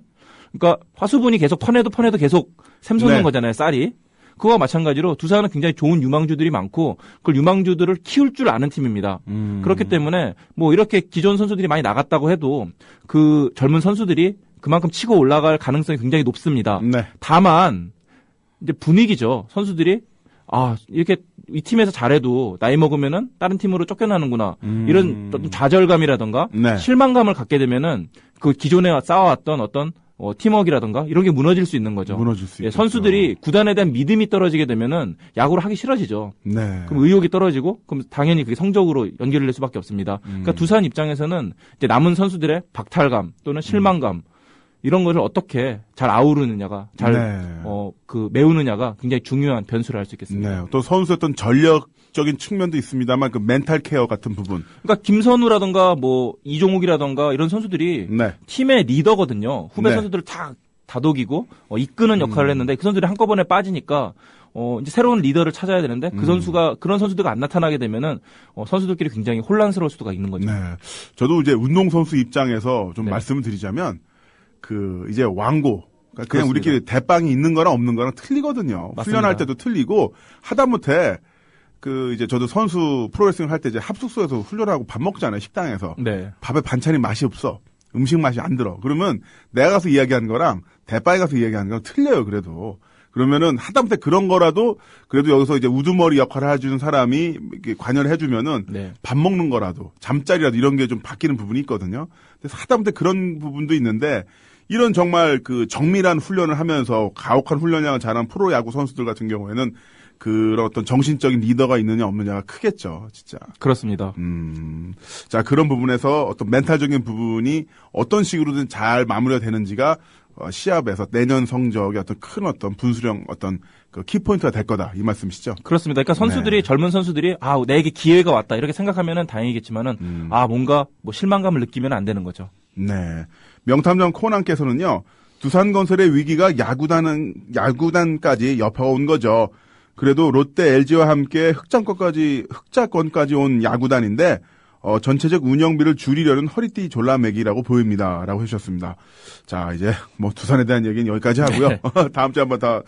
그러니까 화수분이 계속 퍼내도 계속 샘솟는 네. 거잖아요. 쌀이. 그거와 마찬가지로 두산은 굉장히 좋은 유망주들이 많고 그 유망주들을 키울 줄 아는 팀입니다. 그렇기 때문에 뭐 이렇게 기존 선수들이 많이 나갔다고 해도 그 젊은 선수들이 그만큼 치고 올라갈 가능성이 굉장히 높습니다. 네. 다만 이제 분위기죠. 선수들이 이렇게 이 팀에서 잘해도 나이 먹으면은 다른 팀으로 쫓겨나는구나. 이런 어떤 좌절감이라던가 네. 실망감을 갖게 되면은 그 기존에 쌓아왔던 어떤 팀워크라던가 이런 게 무너질 수 있는 거죠. 무너질 수 있겠죠. 선수들이 구단에 대한 믿음이 떨어지게 되면은 야구를 하기 싫어지죠. 네. 그럼 의욕이 떨어지고 그럼 당연히 그게 성적으로 연결될 수밖에 없습니다. 그러니까 두산 입장에서는 이제 남은 선수들의 박탈감 또는 실망감 이런 것을 어떻게 잘 아우르느냐가 그 메우느냐가 굉장히 중요한 변수를 할 수 있겠습니다. 네. 또 선수의 어떤 전력적인 측면도 있습니다만 그 멘탈 케어 같은 부분. 그러니까 김선우라던가 뭐 이종욱이라던가 이런 선수들이 네. 팀의 리더거든요. 후배 네. 선수들을 다 다독이고 이끄는 역할을 했는데 그 선수들이 한꺼번에 빠지니까 이제 새로운 리더를 찾아야 되는데 그런 선수들이 안 나타나게 되면은 선수들끼리 굉장히 혼란스러울 수가 있는 거죠. 네. 저도 이제 운동선수 입장에서 좀 네. 말씀을 드리자면 그 이제 왕고 그냥 그렇습니다. 우리끼리 대빵이 있는 거랑 없는 거랑 틀리거든요. 맞습니다. 훈련할 때도 틀리고 하다못해 그 이제 저도 선수 프로레슬링 할 때 이제 합숙소에서 훈련하고 밥 먹잖아요. 식당에서. 네. 밥에 반찬이 맛이 없어. 음식 맛이 안 들어. 그러면 내가 가서 이야기하는 거랑 대빵에 가서 이야기하는 거랑 틀려요. 그래도. 그러면은 하다못해 그런 거라도 그래도 여기서 이제 우두머리 역할을 해주는 사람이 이렇게 관여를 해주면은 네. 밥 먹는 거라도 잠자리라도 이런 게 좀 바뀌는 부분이 있거든요. 그래서 하다못해 그런 부분도 있는데 이런 정말 그 정밀한 훈련을 하면서 가혹한 훈련량을 잘한 프로야구 선수들 같은 경우에는 그런 어떤 정신적인 리더가 있느냐 없느냐가 크겠죠, 진짜. 그렇습니다. 자, 그런 부분에서 어떤 멘탈적인 부분이 어떤 식으로든 잘 마무리가 되는지가 시합에서 내년 성적의 어떤 큰 어떤 분수령 어떤 그 키포인트가 될 거다. 이 말씀이시죠? 그렇습니다. 그러니까 선수들이 네. 젊은 선수들이 내게 기회가 왔다 이렇게 생각하면은 다행이겠지만은 뭔가 뭐 실망감을 느끼면 안 되는 거죠. 네. 명탐정 코난께서는요, 두산건설의 위기가 야구단까지 여파가 온 거죠. 그래도 롯데, LG와 함께 흑자권까지 온 야구단인데, 전체적 운영비를 줄이려는 허리띠 졸라매기라고 보입니다라고 해주셨습니다. 자, 이제 뭐 두산에 대한 얘기는 여기까지 하고요. 네. 다음 주에 한번 더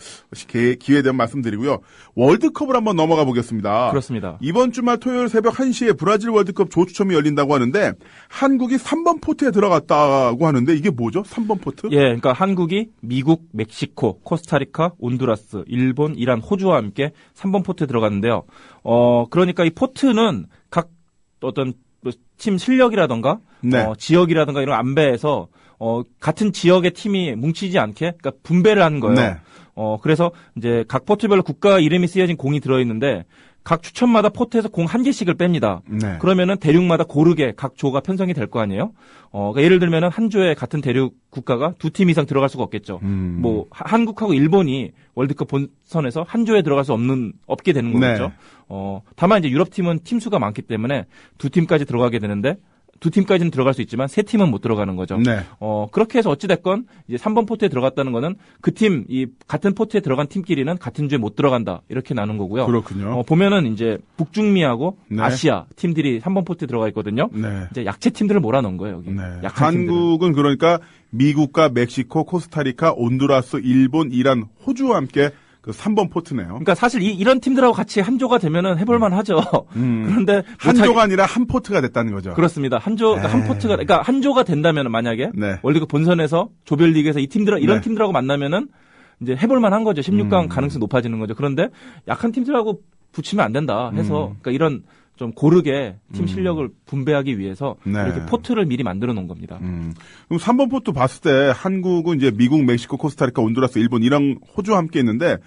기회 되면 말씀드리고요. 월드컵을 한번 넘어가 보겠습니다. 그렇습니다. 이번 주말 토요일 새벽 1시에 브라질 월드컵 조추첨이 열린다고 하는데 한국이 3번 포트에 들어갔다고 하는데 이게 뭐죠? 3번 포트? 예, 그러니까 한국이 미국, 멕시코, 코스타리카, 온두라스, 일본, 이란, 호주와 함께 3번 포트에 들어갔는데요. 그러니까 이 포트는 각 어떤 팀 실력이라던가 네. 지역이라던가 이런 안배해서 같은 지역의 팀이 뭉치지 않게 그러니까 분배를 하는 거예요. 네. 그래서 이제 각 포트별로 국가 이름이 쓰여진 공이 들어 있는데 각 추첨마다 포트에서 공 한 개씩을 뺍니다. 네. 그러면은 대륙마다 고르게 각 조가 편성이 될 거 아니에요? 그러니까 예를 들면은 한 조에 같은 대륙 국가가 두 팀 이상 들어갈 수가 없겠죠. 뭐 한국하고 일본이 월드컵 본선에서 한 조에 들어갈 수 없게 되는 거겠죠. 네. 다만 이제 유럽 팀은 팀 수가 많기 때문에 두 팀까지 들어가게 되는데 두 팀까지는 들어갈 수 있지만 세 팀은 못 들어가는 거죠. 네. 그렇게 해서 어찌됐건 이제 3번 포트에 들어갔다는 거는 그 팀, 같은 포트에 들어간 팀끼리는 같은 주에 못 들어간다. 이렇게 나눈 거고요. 그렇군요. 보면은 이제 북중미하고 네. 아시아 팀들이 3번 포트에 들어가 있거든요. 네. 이제 약체 팀들을 몰아넣은 거예요, 여기. 네. 약한 팀들은. 한국은 그러니까 미국과 멕시코, 코스타리카, 온두라스, 일본, 이란, 호주와 함께 그 3번 포트네요. 그러니까 사실 이런 팀들하고 같이 한 조가 되면은 해볼만 하죠. 그런데 한 못하게- 조가 아니라 한 포트가 됐다는 거죠. 그렇습니다. 그러니까 한 포트가, 그러니까 한 조가 된다면 만약에 네. 월드컵 본선에서 조별리그에서 이런 네. 팀들하고 만나면은 이제 해볼만 한 거죠. 16강 가능성이 높아지는 거죠. 그런데 약한 팀들하고 붙이면 안 된다 해서 그러니까 이런 좀 고르게 팀 실력을 분배하기 위해서 네. 이렇게 포트를 미리 만들어 놓은 겁니다. 그럼 3번 포트 봤을 때 한국은 이제 미국, 멕시코, 코스타리카, 온두라스, 일본, 이란, 호주와 함께 있는데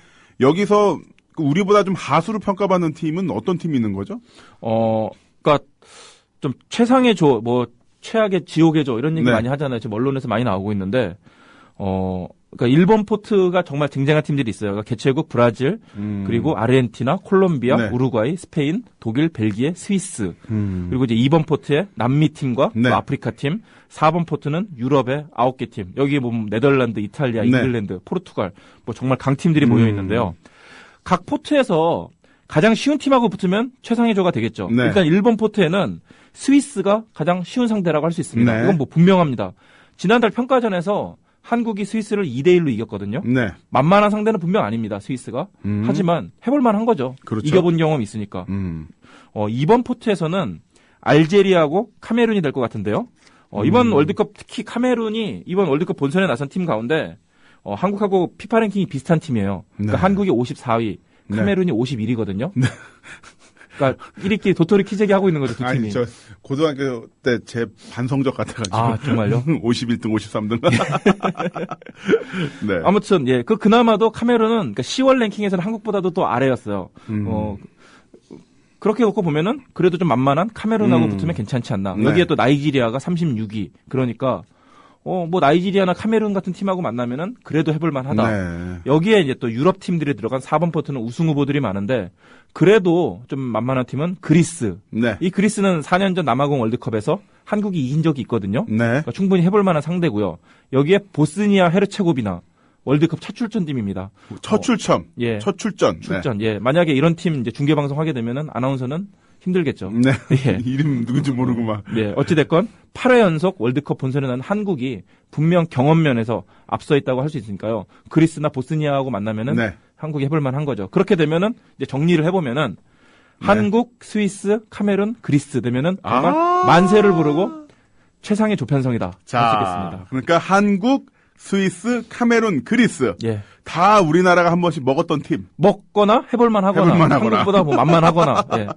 여기서 우리보다 좀 하수를 평가받는 팀은 어떤 팀이 있는 거죠? 그러니까 좀 최상의 조, 뭐 최악의 지옥의 조 이런 얘기 네. 많이 하잖아요. 지금 언론에서 많이 나오고 있는데 그러니까 일본 포트가 정말 쟁쟁한 팀들이 있어요. 그러니까 개최국 브라질, 그리고 아르헨티나, 콜롬비아, 네. 우루과이, 스페인, 독일, 벨기에, 스위스. 그리고 이제 2번 포트에 남미 팀과 네. 또 아프리카 팀, 4번 포트는 유럽의 9개 팀. 여기에 보면 네덜란드, 이탈리아, 네. 잉글랜드, 포르투갈, 뭐 정말 강팀들이 모여 있는데요. 각 포트에서 가장 쉬운 팀하고 붙으면 최상의 조가 되겠죠. 네. 일단 1번 포트에는 스위스가 가장 쉬운 상대라고 할 수 있습니다. 네. 이건 뭐 분명합니다. 지난달 평가전에서 한국이 스위스를 2대1로 이겼거든요. 네. 만만한 상대는 분명 아닙니다. 스위스가. 하지만 해볼만 한 거죠. 그렇죠. 이겨본 경험이 있으니까. 2번 포트에서는 알제리하고 카메룬이 될 것 같은데요. 이번 월드컵 특히 카메룬이 이번 월드컵 본선에 나선 팀 가운데 한국하고 피파 랭킹이 비슷한 팀이에요. 그러니까 네. 한국이 54위, 카메룬이 51위거든요. 네. 그러니까 이리끼리 도토리 키재기 하고 있는 거죠, 두 팀이. 아니, 저 고등학교 때 제 반성적 같아가지고. 아, 정말요? 51등, 53등. 네. 아무튼 예, 그나마도 카메룬은 그러니까 10월 랭킹에서는 한국보다도 또 아래였어요. 그렇게 놓고 보면은 그래도 좀 만만한 카메룬하고 붙으면 괜찮지 않나. 네. 여기에 또 나이지리아가 36위. 그러니까 뭐 나이지리아나 카메룬 같은 팀하고 만나면은 그래도 해볼 만하다. 네. 여기에 이제 또 유럽 팀들이 들어간 4번 포트는 우승 후보들이 많은데 그래도 좀 만만한 팀은 그리스. 네. 이 그리스는 4년 전 남아공 월드컵에서 한국이 이긴 적이 있거든요. 네. 그러니까 충분히 해볼 만한 상대고요. 여기에 보스니아 헤르체고비나 월드컵 첫 출전팀입니다. 첫 출전. 예. 첫 출전. 출전. 예. 만약에 이런 팀 이제 중계 방송 하게 되면은 아나운서는 힘들겠죠. 네. 예. 이름 누군지 모르고만. 예. 어찌 됐건 8회 연속 월드컵 본선에 난 한국이 분명 경험 면에서 앞서 있다고 할 수 있으니까요. 그리스나 보스니아하고 만나면은 네. 한국이 해볼 만한 거죠. 그렇게 되면은 이제 정리를 해 보면은 한국, 스위스, 카메룬, 그리스 되면은 정말 만세를 부르고 최상의 조편성이다. 할 수 있겠습니다. 그러니까 한국, 스위스, 카메룬, 그리스. 예. 다 우리나라가 한 번씩 먹었던 팀. 먹거나 해볼만 하거나 해볼만 하거나. 한국보다 뭐 만만하거나 예.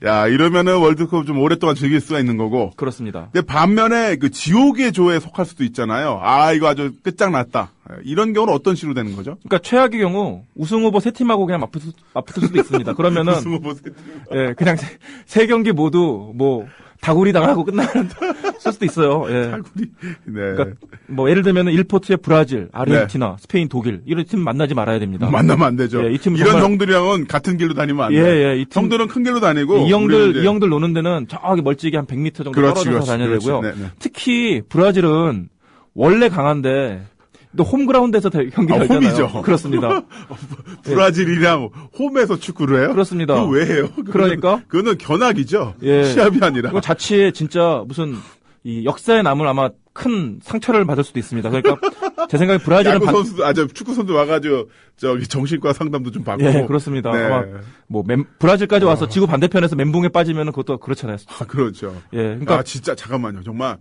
야, 이러면은 월드컵 좀 오랫동안 즐길 수가 있는 거고. 그렇습니다. 근데 반면에 그 지옥의 조에 속할 수도 있잖아요. 아, 이거 아주 끝장났다. 이런 경우는 어떤 식으로 되는 거죠? 그러니까 최악의 경우 우승 후보 세 팀하고 그냥 맞붙을 수도 있습니다. 그러면은 무슨 뭐 예, 그냥 세 경기 모두 뭐 다구리 당하고 끝나는 쓸 수도 있어요. 예. 탈구리. 네. 그러니까 뭐 예를 들면은 1포트에 브라질, 아르헨티나, 스페인, 독일 이런 팀 만나지 말아야 됩니다. 만나면 안 되죠. 예, 이 팀은 이런 정말- 형들이랑은 같은 길로 다니면 안 예, 돼. 예, 이 팀- 형들은 큰 길로 다니고 이 우리는 이제- 형들 노는 데는 저기 멀찍이 한 100m 정도 그렇지, 떨어져서 그렇지, 다녀야 그렇지. 되고요. 네, 네. 특히 브라질은 원래 강한데 또 홈그라운드에서 경기가 열잖아요. 홈이죠. 그렇습니다. 브라질이랑 홈에서 축구를 해요? 그렇습니다. 그거 왜 해요? 그러니까? 그거는 견학이죠. 예. 시합이 아니라. 이거 자칫 진짜 무슨 이 역사에 남을 아마 큰 상처를 받을 수도 있습니다. 그러니까 제 생각에 브라질은 야구 선수도 저 축구 선수 와가지고 저기 정신과 상담도 좀 받고. 예, 그렇습니다. 네. 아마 뭐 브라질까지 와서 지구 반대편에서 멘붕에 빠지면은 그것도 그렇잖아요. 아, 그렇죠. 예, 그러니까 아, 진짜 잠깐만요. 정말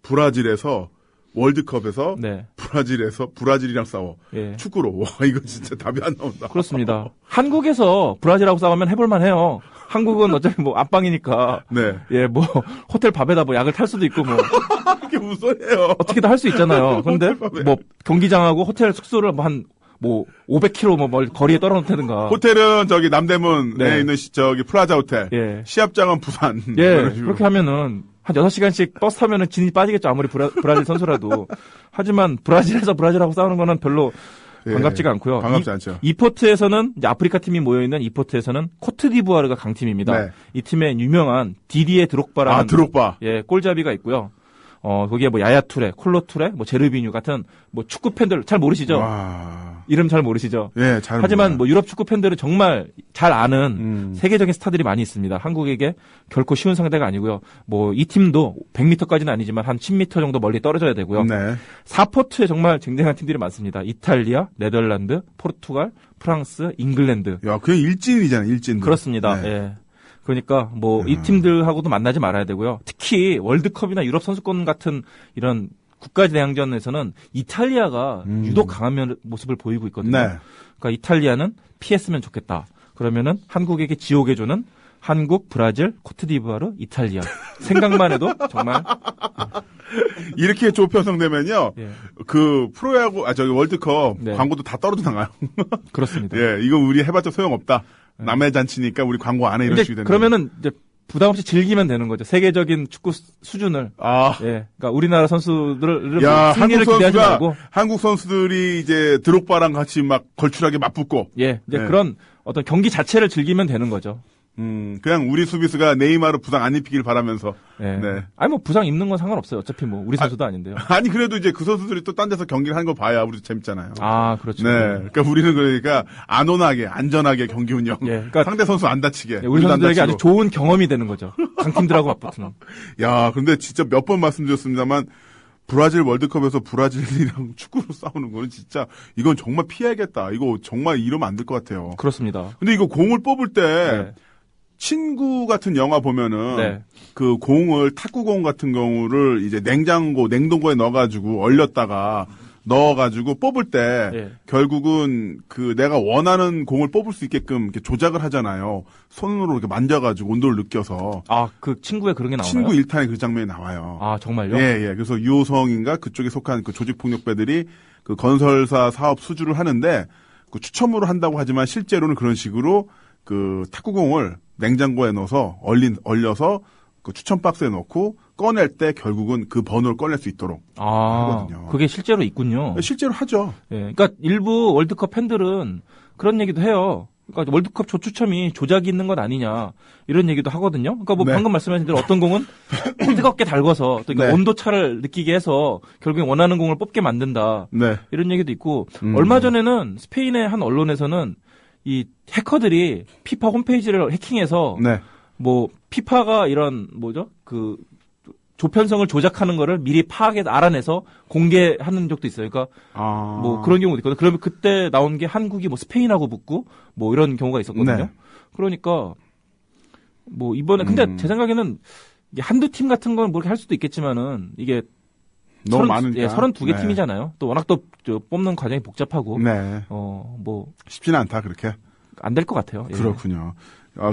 브라질에서 월드컵에서 네. 브라질에서 브라질이랑 싸워. 예. 축구로. 와, 이거 진짜 답이 안 나온다. 그렇습니다. 한국에서 브라질하고 싸우면 해볼만 해요. 한국은 어차피 뭐 안방이니까. 네. 예, 뭐 호텔 밥에다 뭐 약을 탈 수도 있고 뭐 이게 무슨 소리예요? 어떻게든 할 수 있잖아요. 근데 뭐 경기장하고 호텔 숙소를 뭐 500km 뭐 거리에 떨어놓다든가. 호텔은 저기 남대문에 네. 있는 저기 플라자 호텔. 예. 시합장은 부산. 예, 이런 식으로. 그렇게 하면은 한 6시간씩 버스 타면은 진이 빠지겠죠. 아무리 브라질 선수라도. 하지만 브라질에서 브라질하고 싸우는 거는 별로 예, 반갑지가 않고요. 반갑지 않죠. 이 포트에서는 이제 아프리카 팀이 모여 있는 이 포트에서는 코트디부아르가 강팀입니다. 네. 이 팀에 유명한 디디에 드록바라는 아, 드록바. 예, 골잡이가 있고요. 거기에 뭐 야야 투레, 콜로 투레, 뭐 제르비뉴 같은 뭐 축구 팬들 잘 모르시죠? 와. 이름 잘 모르시죠? 예, 잘 하지만 몰라요. 뭐 유럽 축구 팬들은 정말 잘 아는 세계적인 스타들이 많이 있습니다. 한국에게 결코 쉬운 상대가 아니고요. 뭐 이 팀도 100m까지는 아니지만 한 10m 정도 멀리 떨어져야 되고요. 네. 4포트에 정말 쟁쟁한 팀들이 많습니다. 이탈리아, 네덜란드, 포르투갈, 프랑스, 잉글랜드. 야, 그냥 일진이잖아요, 일진. 그렇습니다. 네. 예. 그러니까 뭐 이 팀들하고도 만나지 말아야 되고요. 특히 월드컵이나 유럽 선수권 같은 이런 국가 대항전에서는 이탈리아가 유독 강한 모습을 보이고 있거든요. 네. 그러니까 이탈리아는 피했으면 좋겠다. 그러면은 한국에게 지옥의 조는 한국, 브라질, 코트디부아르, 이탈리아. 생각만 해도 정말 이렇게 조편성되면요. 예. 그 프로야구 저기 월드컵 네. 광고도 다 떨어져 나가요. 그렇습니다. 예, 이거 우리 해봤자 소용없다. 남의 잔치니까 우리 광고 안 해 이런 이제 식이 되는. 그러면은 이제 부담 없이 즐기면 되는 거죠. 세계적인 축구 수준을. 아. 예. 그러니까 우리나라 선수들을 야, 승리를 기대하지 말고. 한국 선수들이 이제 드록바랑 같이 막 걸출하게 맞붙고. 예. 이제 네. 그런 어떤 경기 자체를 즐기면 되는 거죠. 그냥 우리 수비수가 네이마르 부상 안 입히길 바라면서. 예. 네. 아니 뭐 부상 입는 건 상관없어요. 어차피 뭐 우리 선수도 아닌데요. 아니 그래도 이제 그 선수들이 또 딴 데서 경기를 하는 거 봐야 우리도 재밌잖아요. 아, 그렇죠. 네. 그러니까 우리는 그러니까 안온하게 안전하게 경기 운영. 예, 그러니까 상대 선수 안 다치게. 예, 우리 우리도 안 선수들에게 아주 다치고. 좋은 경험이 되는 거죠. 강팀들하고 맞붙는. 야, 근데 진짜 몇 번 말씀드렸습니다만 브라질 월드컵에서 브라질이랑 축구로 싸우는 거는 진짜 이건 정말 피해야겠다. 이거 정말 이러면 안 될 것 같아요. 그렇습니다. 근데 이거 공을 뽑을 때 네. 친구 같은 영화 보면은 네. 그 공을 탁구공 같은 경우를 이제 냉동고에 넣어가지고 얼렸다가 넣어가지고 뽑을 때 예. 결국은 그 내가 원하는 공을 뽑을 수 있게끔 이렇게 조작을 하잖아요. 손으로 이렇게 만져가지고 온도를 느껴서 아, 그 친구에 그런 게 나오나요? 친구 1탄에 그 장면이 나와요. 아, 정말요? 예, 예. 그래서 유호성인가 그쪽에 속한 그 조직폭력배들이 그 건설사 사업 수주를 하는데 그 추첨으로 한다고 하지만 실제로는 그런 식으로 그 탁구공을 냉장고에 넣어서 얼려서 그 추첨 박스에 넣고 꺼낼 때 결국은 그 번호를 꺼낼 수 있도록 아, 하거든요. 그게 실제로 있군요. 실제로 하죠. 예, 그러니까 일부 월드컵 팬들은 그런 얘기도 해요. 그러니까 월드컵 조추첨이 조작이 있는 것 아니냐 이런 얘기도 하거든요. 그러니까 뭐 네. 방금 말씀하신 대로 어떤 공은 뜨겁게 달궈서 또 그러니까 네. 온도 차를 느끼게 해서 결국에 원하는 공을 뽑게 만든다. 네. 이런 얘기도 있고 얼마 전에는 스페인의 한 언론에서는 이 해커들이 피파 홈페이지를 해킹해서 네. 뭐 피파가 이런 뭐죠 그 조편성을 조작하는 거를 미리 알아내서 공개하는 적도 있어요. 그러니까 아. 뭐 그런 경우도 있거든요. 그러면 그때 나온 게 한국이 뭐 스페인하고 붙고 뭐 이런 경우가 있었거든요. 네. 그러니까 뭐 이번에 근데 제 생각에는 이게 한두 팀 같은 건 뭐 이렇게 할 수도 있겠지만은 이게 너무 많으니까. 예, 32개 네. 팀이잖아요. 또 워낙 또 뽑는 과정이 복잡하고 네. 뭐 쉽지는 않다 그렇게. 안 될 것 같아요. 예. 그렇군요.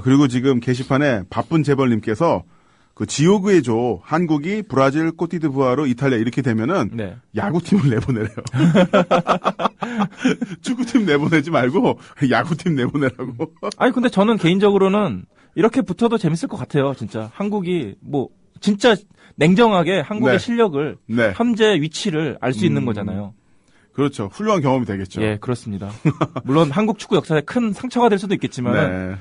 그리고 지금 게시판에 바쁜 재벌님께서 그 지오그의 조 한국이 브라질, 코트디부아르, 이탈리아 이렇게 되면은 네. 야구팀을 내보내래요. 축구팀 내보내지 말고 야구팀 내보내라고. 아니 근데 저는 개인적으로는 이렇게 붙어도 재밌을 것 같아요. 진짜 한국이 뭐 진짜 냉정하게 한국의 네. 실력을 네. 현재 위치를 알 수 있는 거잖아요. 그렇죠. 훌륭한 경험이 되겠죠. 예, 그렇습니다. 물론 한국 축구 역사에 큰 상처가 될 수도 있겠지만 네.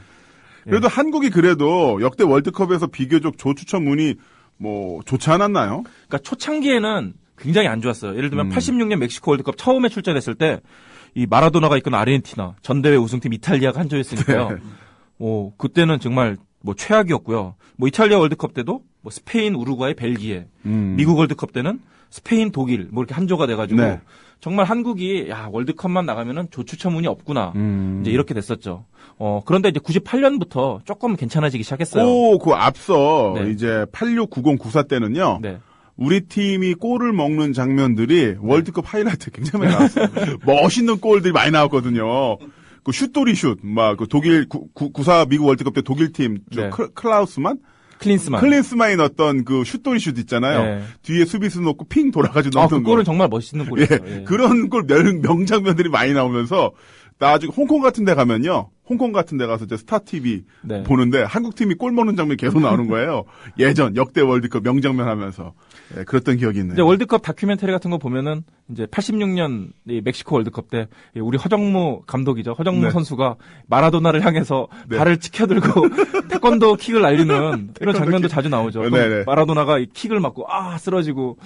그래도 한국이 그래도 역대 월드컵에서 비교적 조추첨 운이 뭐 좋지 않았나요? 그러니까 초창기에는 굉장히 안 좋았어요. 예를 들면 86년 멕시코 월드컵 처음에 출전했을 때 이 마라도나가 이끄는 아르헨티나, 전대회 우승팀 이탈리아가 한조였으니까요. 네. 그때는 정말 뭐 최악이었고요. 뭐 이탈리아 월드컵 때도 뭐 스페인, 우루과이, 벨기에, 미국 월드컵 때는 스페인, 독일 뭐 이렇게 한조가 돼가지고 네. 정말 한국이 야 월드컵만 나가면은 조추첨운이 없구나 이제 이렇게 됐었죠. 그런데 이제 98년부터 조금 괜찮아지기 시작했어요. 그 앞서 네. 이제 86, 90, 94 때는요. 네. 우리 팀이 골을 먹는 장면들이 월드컵 하이라이트 굉장히 많이 나왔어요. 멋있는 골들이 많이 나왔거든요. 그 슛돌이 슛, 막 그 독일 94 미국 월드컵 때 독일 팀 네. 클린스만이 넣었던 그 슛돌이 슛 있잖아요. 네. 뒤에 수비수 놓고 핑 돌아가지고 넣는 그 골은 정말 멋있는 예, 골이에요. 예. 그런 골 명장면들이 많이 나오면서 나중에 홍콩 같은 데 가면요. 홍콩 같은 데 가서 이제 스타TV 네. 보는데 한국 팀이 골 먹는 장면이 계속 나오는 거예요. 예전 역대 월드컵 명장면 하면서. 예, 그랬던 기억이 있네요. 이제 월드컵 다큐멘터리 같은 거 보면은 이제 86년 이 멕시코 월드컵 때 우리 허정무 감독이죠. 허정무 네. 선수가 마라도나를 향해서 네. 발을 치켜들고 태권도 킥을 날리는 이런 장면도 자주 나오죠. 네네. 그럼 마라도나가 이 킥을 맞고 쓰러지고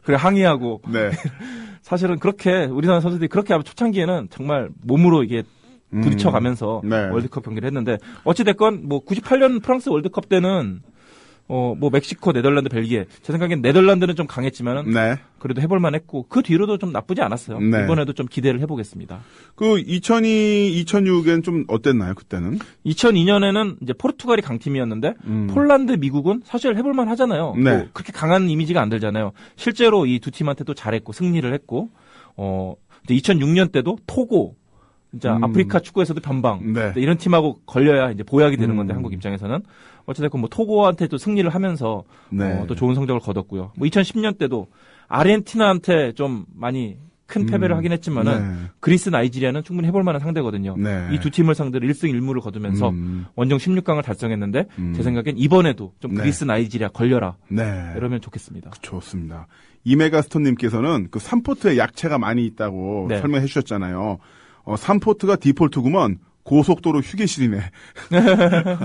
그래 항의하고 네. 사실은 그렇게 우리나라 선수들이 그렇게 아마 초창기에는 정말 몸으로 이게 부딪혀가면서 네. 월드컵 경기를 했는데 어찌됐건 뭐 98년 프랑스 월드컵 때는 뭐 멕시코, 네덜란드, 벨기에 제 생각엔 네덜란드는 좀 강했지만은 네. 그래도 해볼만 했고 그 뒤로도 좀 나쁘지 않았어요. 네. 이번에도 좀 기대를 해보겠습니다. 그 2002, 2006엔 좀 어땠나요, 그때는? 2002년에는 이제 포르투갈이 강팀이었는데 폴란드, 미국은 사실 해볼만 하잖아요. 네. 뭐 그렇게 강한 이미지가 안 들잖아요. 실제로 이 두 팀한테도 잘했고 승리를 했고 이제 2006년 때도 토고 진짜 아프리카 축구에서도 변방 네. 이런 팀하고 걸려야 이제 보약이 되는 건데 한국 입장에서는 어쨌든 뭐 토고한테 또 승리를 하면서 네. 또 좋은 성적을 거뒀고요. 뭐 2010년 때도 아르헨티나한테 좀 많이 큰 패배를 하긴 했지만은 그리스 나이지리아는 충분히 해볼 만한 상대거든요. 네. 이 두 팀을 상대로 1승 1무를 거두면서 원정 16강을 달성했는데 제 생각엔 이번에도 좀 그리스 나이지리아 걸려라. 네. 이러면 좋겠습니다. 좋습니다. 이메가스톤님께서는 그 3포트에 약체가 많이 있다고 네. 설명해 주셨잖아요. 3포트가 디폴트구먼. 고속도로 휴게실이네.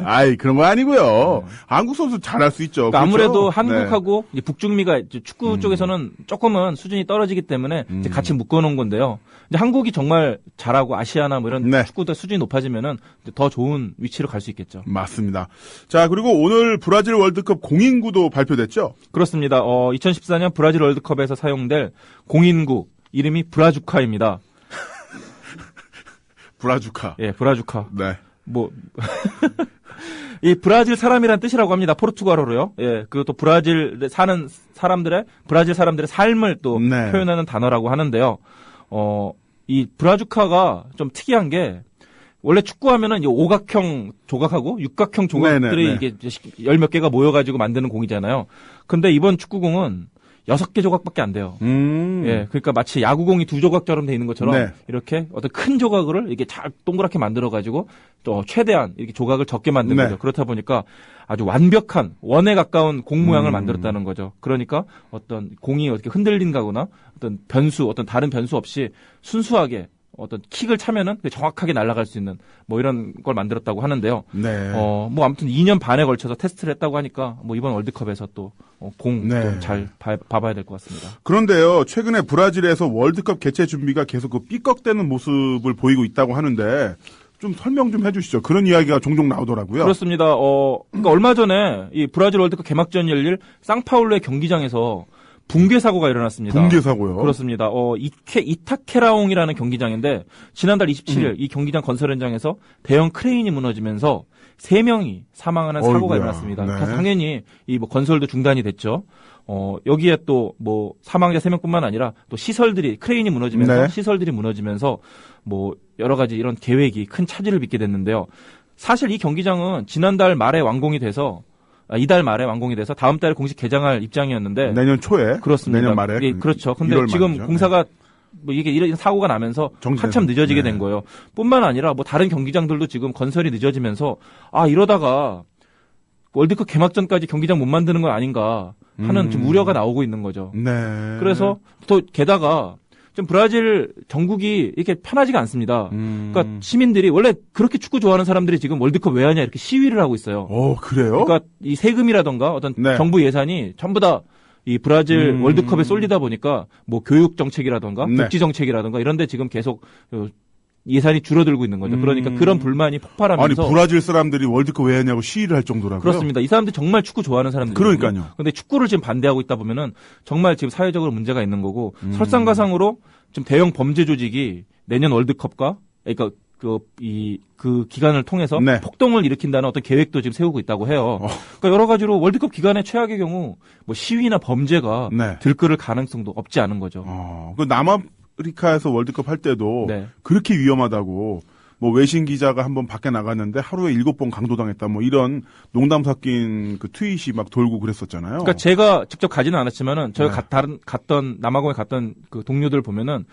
아이, 그런 거 아니고요. 한국 선수 잘할 수 있죠. 그러니까 그렇죠? 아무래도 한국하고 이제 북중미가 이제 축구 쪽에서는 조금은 수준이 떨어지기 때문에 이제 같이 묶어놓은 건데요. 이제 한국이 정말 잘하고 아시아나 뭐 이런 네. 축구도 수준이 높아지면은 이제 더 좋은 위치로 갈 수 있겠죠. 맞습니다. 자, 그리고 오늘 브라질 월드컵 공인구도 발표됐죠? 그렇습니다. 2014년 브라질 월드컵에서 사용될 공인구 이름이 브라주카입니다. 브라주카. 예, 브라주카. 네. 이 브라질 사람이란 뜻이라고 합니다. 포르투갈어로요. 예, 그것도 브라질 사는 사람들의 브라질 사람들의 삶을 또 네. 표현하는 단어라고 하는데요. 이 브라주카가 좀 특이한 게 원래 축구하면은 이 오각형 조각하고 육각형 조각들이 네네, 이게 열 몇 개가 모여가지고 만드는 공이잖아요. 근데 이번 축구공은 6개 조각밖에 안 돼요. 예, 그러니까 마치 야구공이 2조각처럼 돼 있는 것처럼 네. 이렇게 어떤 큰 조각을 이렇게 잘 동그랗게 만들어가지고 또 최대한 이렇게 조각을 적게 만든 네. 거죠. 그렇다 보니까 아주 완벽한 원에 가까운 공 모양을 만들었다는 거죠. 그러니까 어떤 공이 어떻게 흔들린다거나 어떤 변수, 어떤 다른 변수 없이 순수하게 어떤 킥을 차면은 정확하게 날아갈 수 있는 뭐 이런 걸 만들었다고 하는데요. 네. 뭐 아무튼 2년 반에 걸쳐서 테스트를 했다고 하니까 뭐 이번 월드컵에서 또 공 네. 잘 봐봐야 될 것 같습니다. 그런데요, 최근에 브라질에서 월드컵 개최 준비가 계속 그 삐걱대는 모습을 보이고 있다고 하는데, 좀 설명 좀 해주시죠. 그런 이야기가 종종 나오더라고요. 그렇습니다. 그러니까 얼마 전에 이 브라질 월드컵 개막전이 열릴 상파울루의 경기장에서 붕괴 사고가 일어났습니다. 붕괴 사고요? 그렇습니다. 이타케라옹이라는 경기장인데 지난달 27일 이 경기장 건설 현장에서 대형 크레인이 무너지면서 3명이 사망하는 사고가 일어났습니다. 네. 당연히 이 뭐 건설도 중단이 됐죠. 여기에 또 뭐 사망자 3명뿐만 아니라 또 시설들이 크레인이 무너지면서 네. 시설들이 무너지면서 뭐 여러 가지 이런 계획이 큰 차질을 빚게 됐는데요. 사실 이 경기장은 지난달 말에 완공이 돼서 이달 말에 완공이 돼서 다음 달에 공식 개장할 입장이었는데 내년 초에? 그렇습니다. 내년 말에? 예, 그렇죠. 근데 1월 지금 말이죠. 공사가 뭐 이게 이런 사고가 나면서 정지돼서. 한참 늦어지게 네. 된 거예요. 뿐만 아니라 뭐 다른 경기장들도 지금 건설이 늦어지면서 이러다가 월드컵 개막전까지 경기장 못 만드는 건 아닌가 하는 좀 우려가 나오고 있는 거죠. 네. 그래서 또 게다가 좀 브라질 전국이 이렇게 편하지가 않습니다. 그러니까 시민들이 원래 그렇게 축구 좋아하는 사람들이 지금 월드컵 왜 하냐 이렇게 시위를 하고 있어요. 그래요? 그러니까 이 세금이라던가 어떤 네. 정부 예산이 전부 다 이 브라질 월드컵에 쏠리다 보니까 뭐 교육 정책이라던가 네. 복지 정책이라던가 이런데 지금 계속 예산이 줄어들고 있는 거죠. 그러니까 그런 불만이 폭발하면서 아니, 브라질 사람들이 월드컵 왜 하냐고 시위를 할 정도라고요? 그렇습니다. 이 사람들이 정말 축구 좋아하는 사람들이에요. 그러니까요. 근데 축구를 지금 반대하고 있다 보면은 정말 지금 사회적으로 문제가 있는 거고 설상가상으로 좀 대형 범죄 조직이 내년 월드컵과 그러니까 그 기간을 통해서 네. 폭동을 일으킨다는 어떤 계획도 지금 세우고 있다고 해요. 그러니까 여러 가지로 월드컵 기간에 최악의 경우 뭐 시위나 범죄가 네. 들끓을 가능성도 없지 않은 거죠. 그 남아프리카에서 월드컵 할 때도 네. 그렇게 위험하다고 뭐 외신 기자가 한번 밖에 나갔는데 하루에 7번 강도당했다 뭐 이런 농담 섞인 그 트윗이 막 돌고 그랬었잖아요. 그러니까 제가 직접 가지는 않았지만은 저희가 네. 갔던 남아공에 갔던 그 동료들 보면은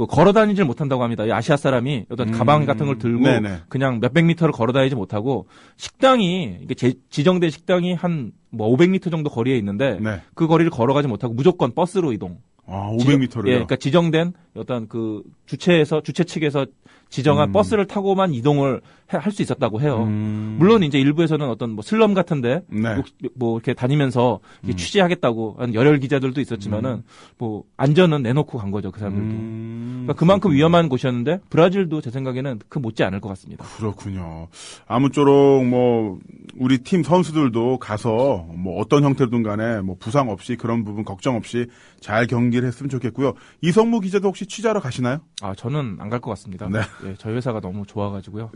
걸어 다니질 못한다고 합니다. 이 아시아 사람이 어떤 가방 같은 걸 들고 네네. 그냥 몇백 미터를 걸어 다니지 못하고 식당이 이게 지정된 식당이 한 뭐 500m 정도 거리에 있는데 네. 그 거리를 걸어가지 못하고 무조건 버스로 이동. 500m를요? 예, 그러니까 지정된 어떤 그 주최 측에서 지정한 버스를 타고만 이동을 할 수 있었다고 해요. 물론 이제 일부에서는 어떤 뭐 슬럼 같은데 네. 뭐 이렇게 다니면서 이렇게 취재하겠다고 한 열혈 기자들도 있었지만은 뭐 안전은 내놓고 간 거죠, 그 사람들도. 그러니까 그만큼 위험한 곳이었는데 브라질도 제 생각에는 그 못지 않을 것 같습니다. 그렇군요. 아무쪼록 뭐 우리 팀 선수들도 가서 뭐 어떤 형태든 간에 뭐 부상 없이 그런 부분 걱정 없이 잘 경기를 했으면 좋겠고요. 이성무 기자도 혹시 취재하러 가시나요? 저는 안 갈 것 같습니다. 네. 예, 저희 회사가 너무 좋아가지고요.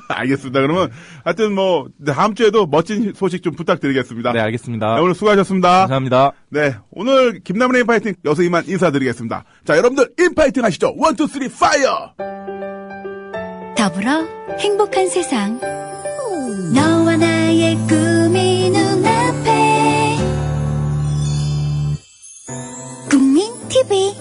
알겠습니다. 그러면 하여튼 뭐 다음 주에도 멋진 소식 좀 부탁드리겠습니다. 네, 알겠습니다. 네, 오늘 수고하셨습니다. 감사합니다. 네, 오늘 김남훈의 인파이팅 여기서 이만 인사드리겠습니다. 자, 여러분들 인파이팅 하시죠. 1, 2, 3, 파이어! 더불어 행복한 세상. 너와 나의 꿈이 눈앞에. 국민 TV